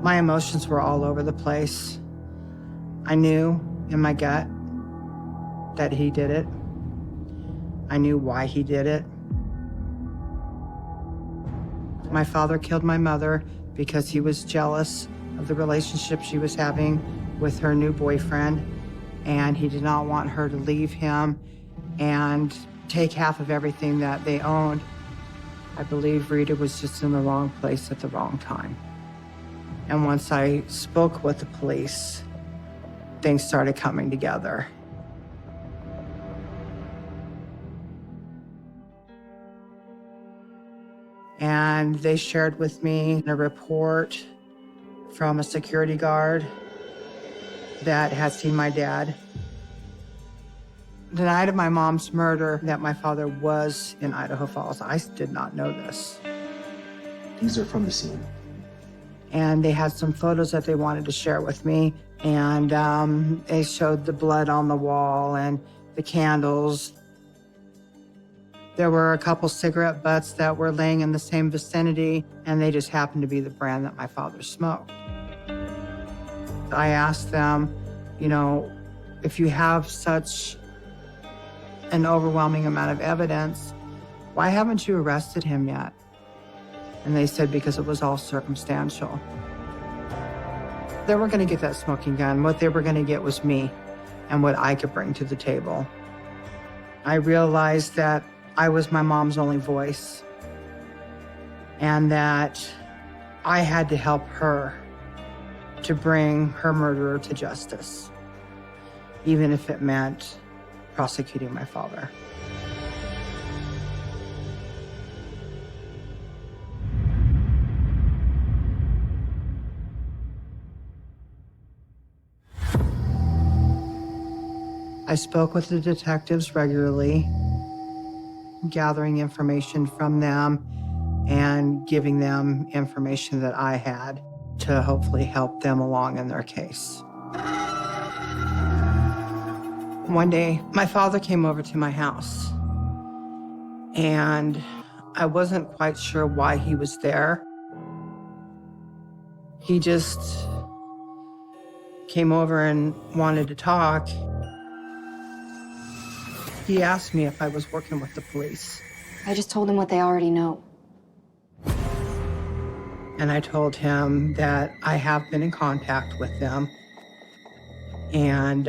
My emotions were all over the place. I knew in my gut that he did it. I knew why he did it. My father killed my mother because he was jealous of the relationship she was having with her new boyfriend, and he did not want her to leave him and take half of everything that they owned. I believe Rita was just in the wrong place at the wrong time. And once I spoke with the police, things started coming together. And they shared with me a report from a security guard that had seen my dad. The night of my mom's murder, that my father was in Idaho Falls. I did not know this. These are from the scene. And they had some photos that they wanted to share with me. And they showed the blood on the wall and the candles. There were a couple cigarette butts that were laying in the same vicinity, and they just happened to be the brand that my father smoked. I asked them, you know, if you have such an overwhelming amount of evidence, why haven't you arrested him yet? And they said because it was all circumstantial. They weren't going to get that smoking gun. What they were going to get was me and what I could bring to the table. I realized that I was my mom's only voice and that I had to help her to bring her murderer to justice, even if it meant prosecuting my father. I spoke with the detectives regularly, gathering information from them and giving them information that I had to hopefully help them along in their case. One day, my father came over to my house, and I wasn't quite sure why he was there. He just came over and wanted to talk. He asked me if I was working with the police. I just told him what they already know. And I told him that I have been in contact with them. And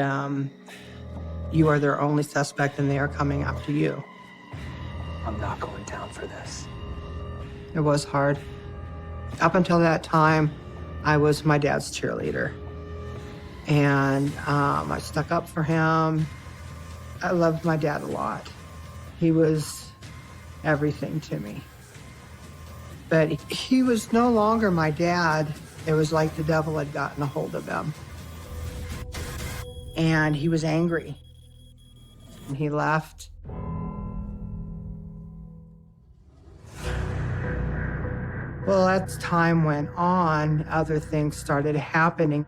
you are their only suspect and they are coming after you. I'm not going down for this. It was hard. Up until that time, I was my dad's cheerleader. And I stuck up for him. I loved my dad a lot. He was everything to me. But he was no longer my dad. It was like the devil had gotten a hold of him. And he was angry. And he left. Well, as time went on, other things started happening.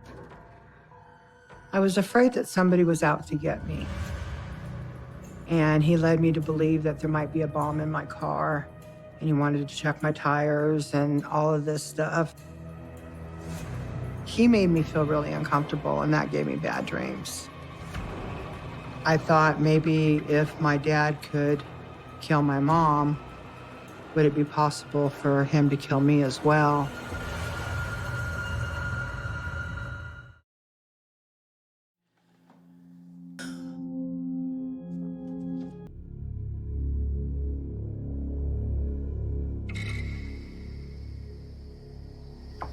I was afraid that somebody was out to get me. And he led me to believe that there might be a bomb in my car. And he wanted to check my tires and all of this stuff. He made me feel really uncomfortable, and that gave me bad dreams. I thought maybe if my dad could kill my mom, would it be possible for him to kill me as well?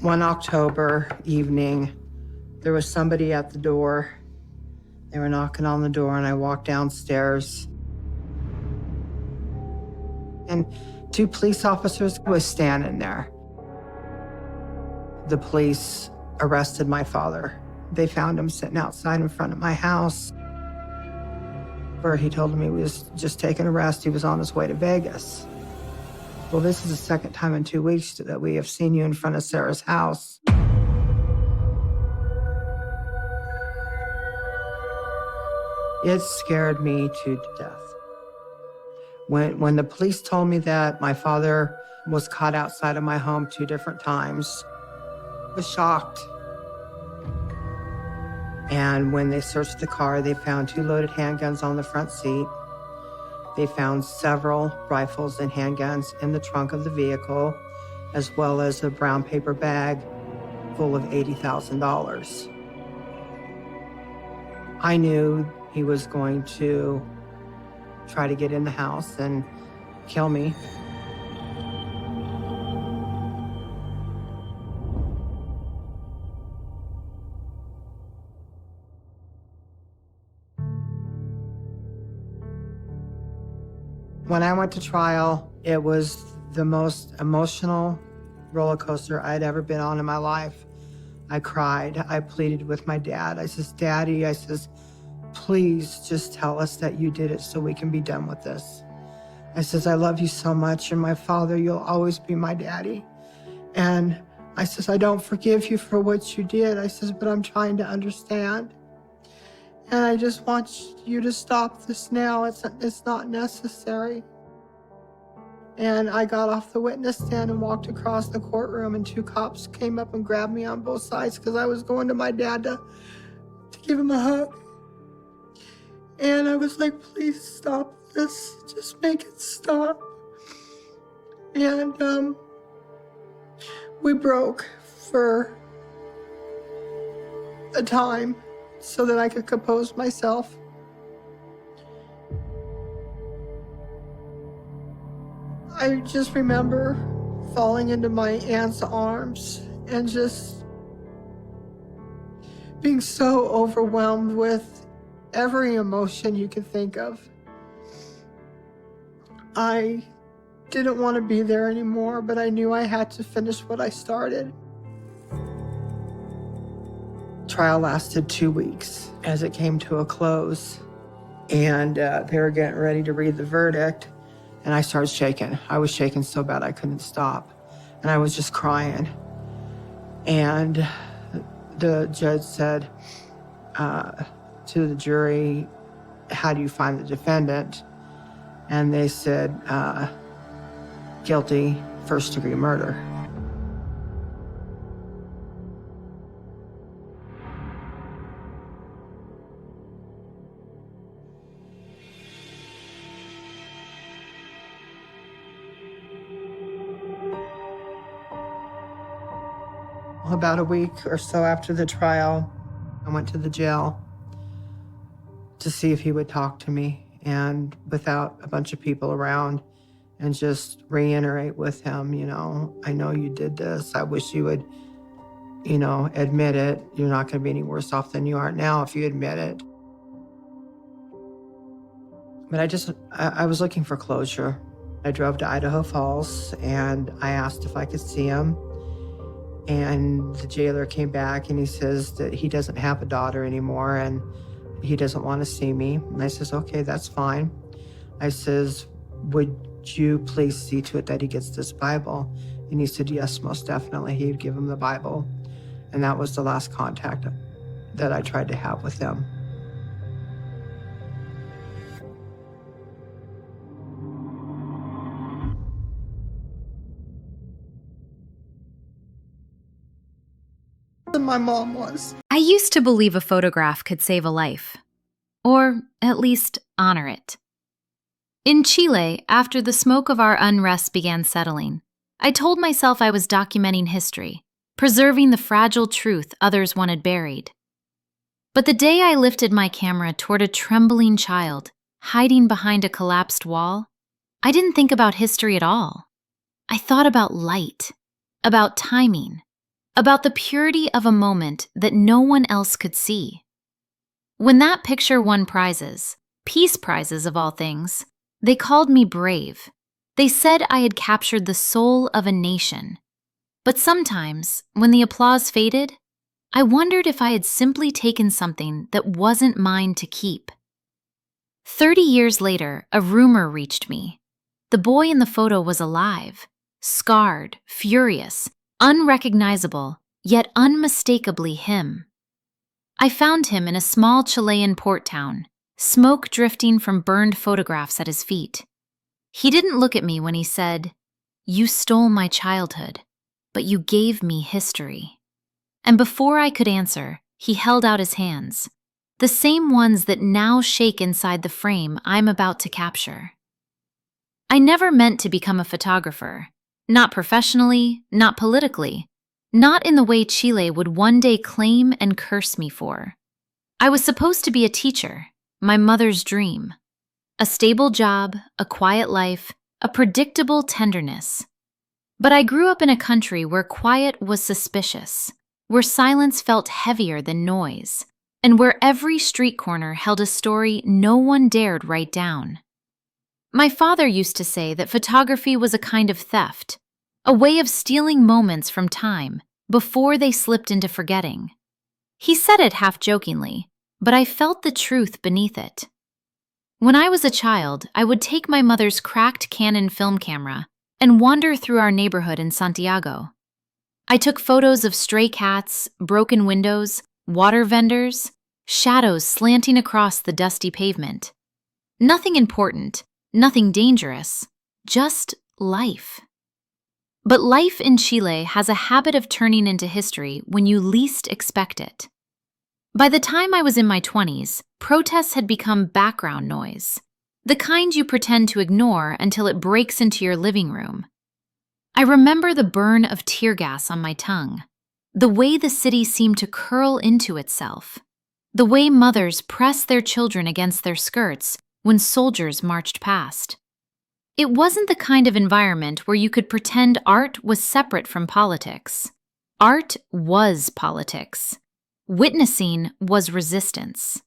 One October evening, there was somebody at the door. They were knocking on the door, and I walked downstairs. And 2 police officers was standing there. The police arrested my father. They found him sitting outside in front of my house, where he told me he was just taking a rest. He was on his way to Vegas. Well, this is the second time in 2 weeks that we have seen you in front of Sarah's house. It scared me to death. When the police told me that my father was caught outside of my home 2 different times, I was shocked. And when they searched the car, they found 2 loaded handguns on the front seat. They found several rifles and handguns in the trunk of the vehicle, as well as a brown paper bag full of $80,000. I knew he was going to try to get in the house and kill me. When I went to trial, it was the most emotional roller coaster I'd ever been on in my life. I cried. I pleaded with my dad. I says, Daddy, I says, please just tell us that you did it so we can be done with this. I says, I love you so much, and my father, you'll always be my daddy. And I says, I don't forgive you for what you did. I says, but I'm trying to understand. And I just want you to stop this now. It's not necessary. And I got off the witness stand and walked across the courtroom, and 2 cops came up and grabbed me on both sides because I was going to my dad to give him a hug. And I was like, please stop this. Just make it stop. And We broke for a time so that I could compose myself. I just remember falling into my aunt's arms and just being so overwhelmed with every emotion you could think of. I didn't want to be there anymore, but I knew I had to finish what I started. Trial lasted 2 weeks as it came to a close, and they were getting ready to read the verdict, and I started shaking. I was shaking so bad I couldn't stop, and I was just crying. And the judge said to the jury, "How do you find the defendant?" And they said, "Guilty, first-degree murder." About a week or so after the trial, I went to the jail to see if he would talk to me, and without a bunch of people around, and just reiterate with him, I know you did this. I wish you would, admit it. You're not going to be any worse off than you are now if you admit it. But I was looking for closure. I drove to Idaho Falls, and I asked if I could see him. And the jailer came back and he says that he doesn't have a daughter anymore and he doesn't want to see me. And I says, okay, that's fine. I says, would you please see to it that he gets this Bible? And he said, yes, most definitely. He'd give him the Bible. And that was the last contact that I tried to have with him. My mom was. I used to believe a photograph could save a life, or at least honor it. In Chile, after the smoke of our unrest began settling, I told myself I was documenting history, preserving the fragile truth others wanted buried. But the day I lifted my camera toward a trembling child hiding behind a collapsed wall, I didn't think about history at all. I thought about light, about timing, about the purity of a moment that no one else could see. When that picture won prizes, peace prizes of all things, they called me brave. They said I had captured the soul of a nation. But sometimes, when the applause faded, I wondered if I had simply taken something that wasn't mine to keep. 30 years later, a rumor reached me. The boy in the photo was alive, scarred, furious, unrecognizable, yet unmistakably him. I found him in a small Chilean port town, smoke drifting from burned photographs at his feet. He didn't look at me when he said, "You stole my childhood, but you gave me history." And before I could answer, he held out his hands, the same ones that now shake inside the frame I'm about to capture. I never meant to become a photographer. Not professionally, not politically, not in the way Chile would one day claim and curse me for. I was supposed to be a teacher, my mother's dream. A stable job, a quiet life, a predictable tenderness. But I grew up in a country where quiet was suspicious, where silence felt heavier than noise, and where every street corner held a story no one dared write down. My father used to say that photography was a kind of theft, a way of stealing moments from time before they slipped into forgetting. He said it half-jokingly, but I felt the truth beneath it. When I was a child, I would take my mother's cracked Canon film camera and wander through our neighborhood in Santiago. I took photos of stray cats, broken windows, water vendors, shadows slanting across the dusty pavement. Nothing important, nothing dangerous, just life. But life in Chile has a habit of turning into history when you least expect it. By the time I was in my 20s, protests had become background noise, the kind you pretend to ignore until it breaks into your living room. I remember the burn of tear gas on my tongue, the way the city seemed to curl into itself, the way mothers pressed their children against their skirts when soldiers marched past. It wasn't the kind of environment where you could pretend art was separate from politics. Art was politics. Witnessing was resistance.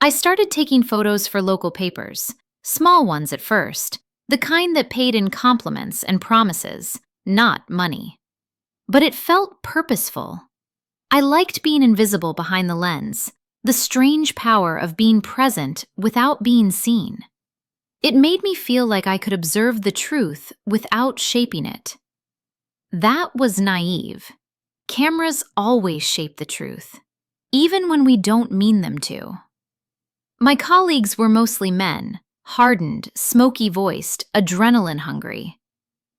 I started taking photos for local papers, small ones at first, the kind that paid in compliments and promises, not money. But it felt purposeful. I liked being invisible behind the lens, the strange power of being present without being seen. It made me feel like I could observe the truth without shaping it. That was naive. Cameras always shape the truth, even when we don't mean them to. My colleagues were mostly men, hardened, smoky-voiced, adrenaline-hungry.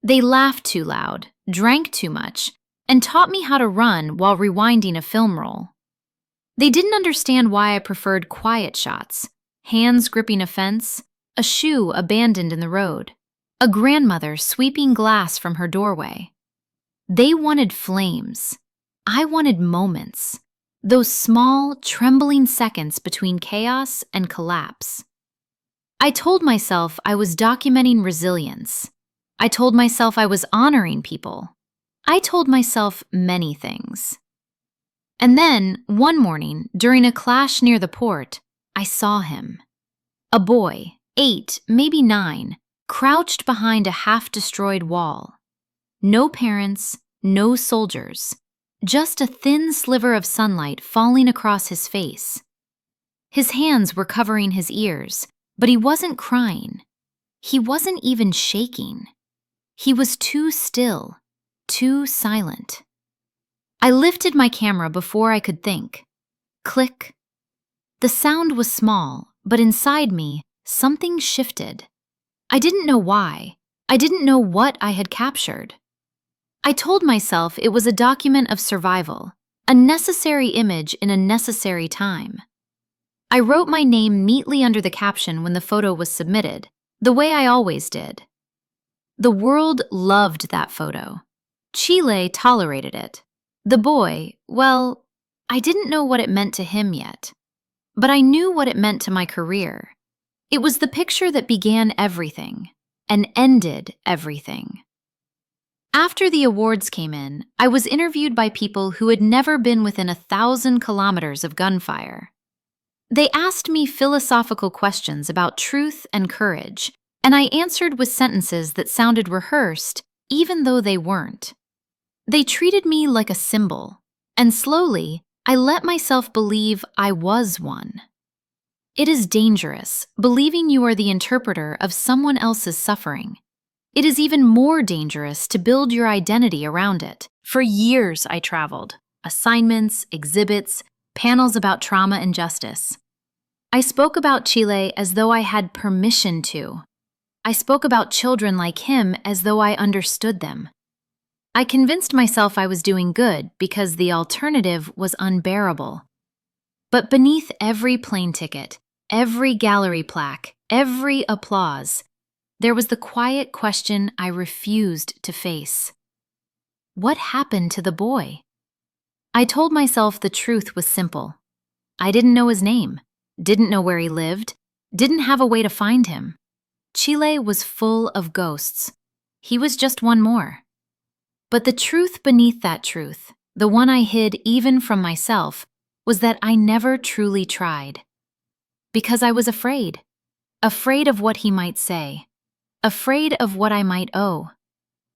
They laughed too loud, drank too much, and taught me how to run while rewinding a film roll. They didn't understand why I preferred quiet shots, hands gripping a fence, a shoe abandoned in the road, a grandmother sweeping glass from her doorway. They wanted flames. I wanted moments, those small, trembling seconds between chaos and collapse. I told myself I was documenting resilience. I told myself I was honoring people. I told myself many things. And then, one morning, during a clash near the port, I saw him. A boy, 8, maybe 9, crouched behind a half-destroyed wall. No parents, no soldiers, just a thin sliver of sunlight falling across his face. His hands were covering his ears, but he wasn't crying. He wasn't even shaking. He was too still, too silent. I lifted my camera before I could think. Click. The sound was small, but inside me, something shifted. I didn't know why. I didn't know what I had captured. I told myself it was a document of survival, a necessary image in a necessary time. I wrote my name neatly under the caption when the photo was submitted, the way I always did. The world loved that photo. Chile tolerated it. The boy, well, I didn't know what it meant to him yet, but I knew what it meant to my career. It was the picture that began everything and ended everything. After the awards came in, I was interviewed by people who had never been within 1,000 kilometers of gunfire. They asked me philosophical questions about truth and courage, and I answered with sentences that sounded rehearsed, even though they weren't. They treated me like a symbol, and slowly, I let myself believe I was one. It is dangerous, believing you are the interpreter of someone else's suffering. It is even more dangerous to build your identity around it. For years, I traveled. Assignments, exhibits, panels about trauma and justice. I spoke about Chile as though I had permission to. I spoke about children like him as though I understood them. I convinced myself I was doing good because the alternative was unbearable. But beneath every plane ticket, every gallery plaque, every applause, there was the quiet question I refused to face. What happened to the boy? I told myself the truth was simple. I didn't know his name, didn't know where he lived, didn't have a way to find him. Chile was full of ghosts. He was just one more. But the truth beneath that truth, the one I hid even from myself, was that I never truly tried. Because I was afraid. Afraid of what he might say. Afraid of what I might owe.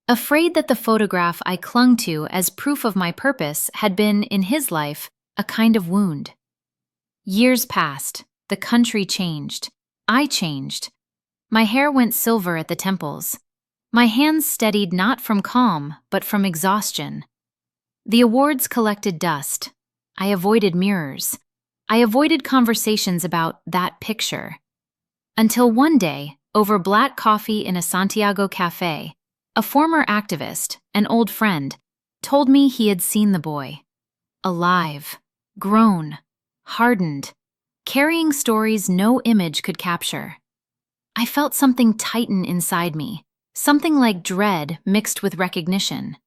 Afraid that the photograph I clung to as proof of my purpose had been, in his life, a kind of wound. Years passed. The country changed. I changed. My hair went silver at the temples. My hands steadied not from calm, but from exhaustion. The awards collected dust. I avoided mirrors. I avoided conversations about that picture. Until one day, over black coffee in a Santiago cafe, a former activist, an old friend, told me he had seen the boy. Alive, grown, hardened, carrying stories no image could capture. I felt something tighten inside me, something like dread mixed with recognition.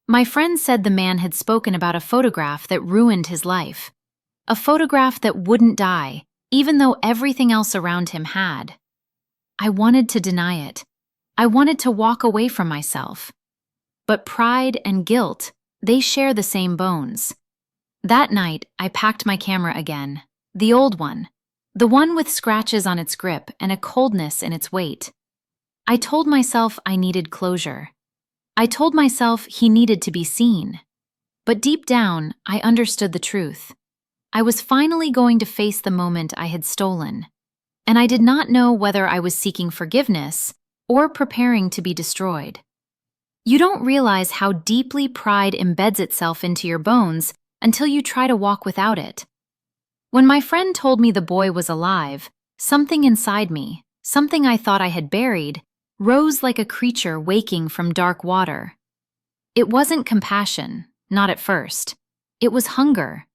My friend said the man had spoken about a photograph that ruined his life, a photograph that wouldn't die, even though everything else around him had. I wanted to deny it. I wanted to walk away from myself. But pride and guilt, they share the same bones. That night, I packed my camera again, the old one, the one with scratches on its grip and a coldness in its weight. I told myself I needed closure. I told myself he needed to be seen. But deep down, I understood the truth. I was finally going to face the moment I had stolen, and I did not know whether I was seeking forgiveness or preparing to be destroyed. You don't realize how deeply pride embeds itself into your bones until you try to walk without it. When my friend told me the boy was alive, something inside me, something I thought I had buried, rose like a creature waking from dark water. It wasn't compassion, not at first. It was hunger.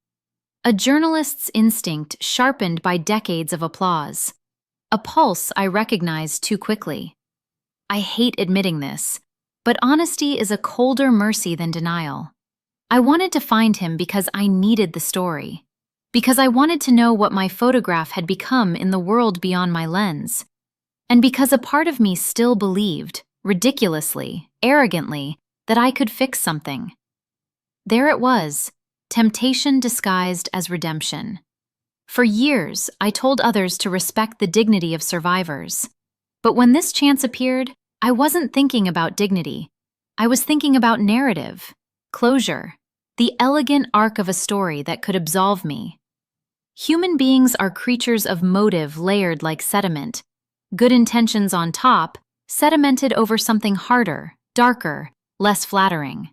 A journalist's instinct sharpened by decades of applause. A pulse I recognized too quickly. I hate admitting this, but honesty is a colder mercy than denial. I wanted to find him because I needed the story, because I wanted to know what my photograph had become in the world beyond my lens, and because a part of me still believed, ridiculously, arrogantly, that I could fix something. There it was, temptation disguised as redemption. For years, I told others to respect the dignity of survivors. But when this chance appeared, I wasn't thinking about dignity. I was thinking about narrative, closure, the elegant arc of a story that could absolve me. Human beings are creatures of motive layered like sediment, good intentions on top, sedimented over something harder, darker, less flattering.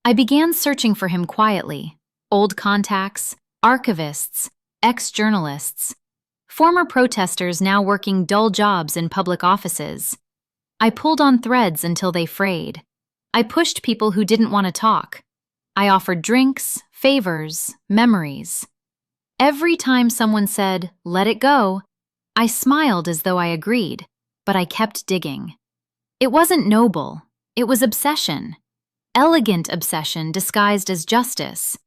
I began searching for him quietly. Old contacts, archivists, ex-journalists, former protesters now working dull jobs in public offices. I pulled on threads until they frayed. I pushed people who didn't want to talk. I offered drinks, favors, memories. Every time someone said, "Let it go," I smiled as though I agreed, but I kept digging. It wasn't noble. It was obsession. Elegant obsession disguised as justice.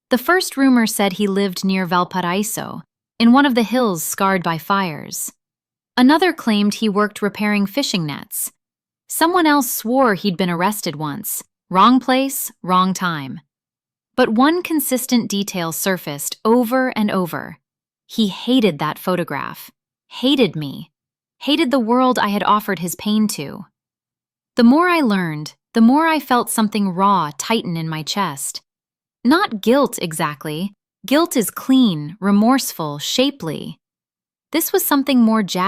The first rumor said he lived near Valparaiso, in one of the hills scarred by fires. Another claimed he worked repairing fishing nets. Someone else swore he'd been arrested once. Wrong place, wrong time. But one consistent detail surfaced over and over. He hated that photograph. Hated me. Hated the world I had offered his pain to. The more I learned, the more I felt something raw tighten in my chest. Not guilt exactly. Guilt is clean, remorseful, shapely. This was something more jagged.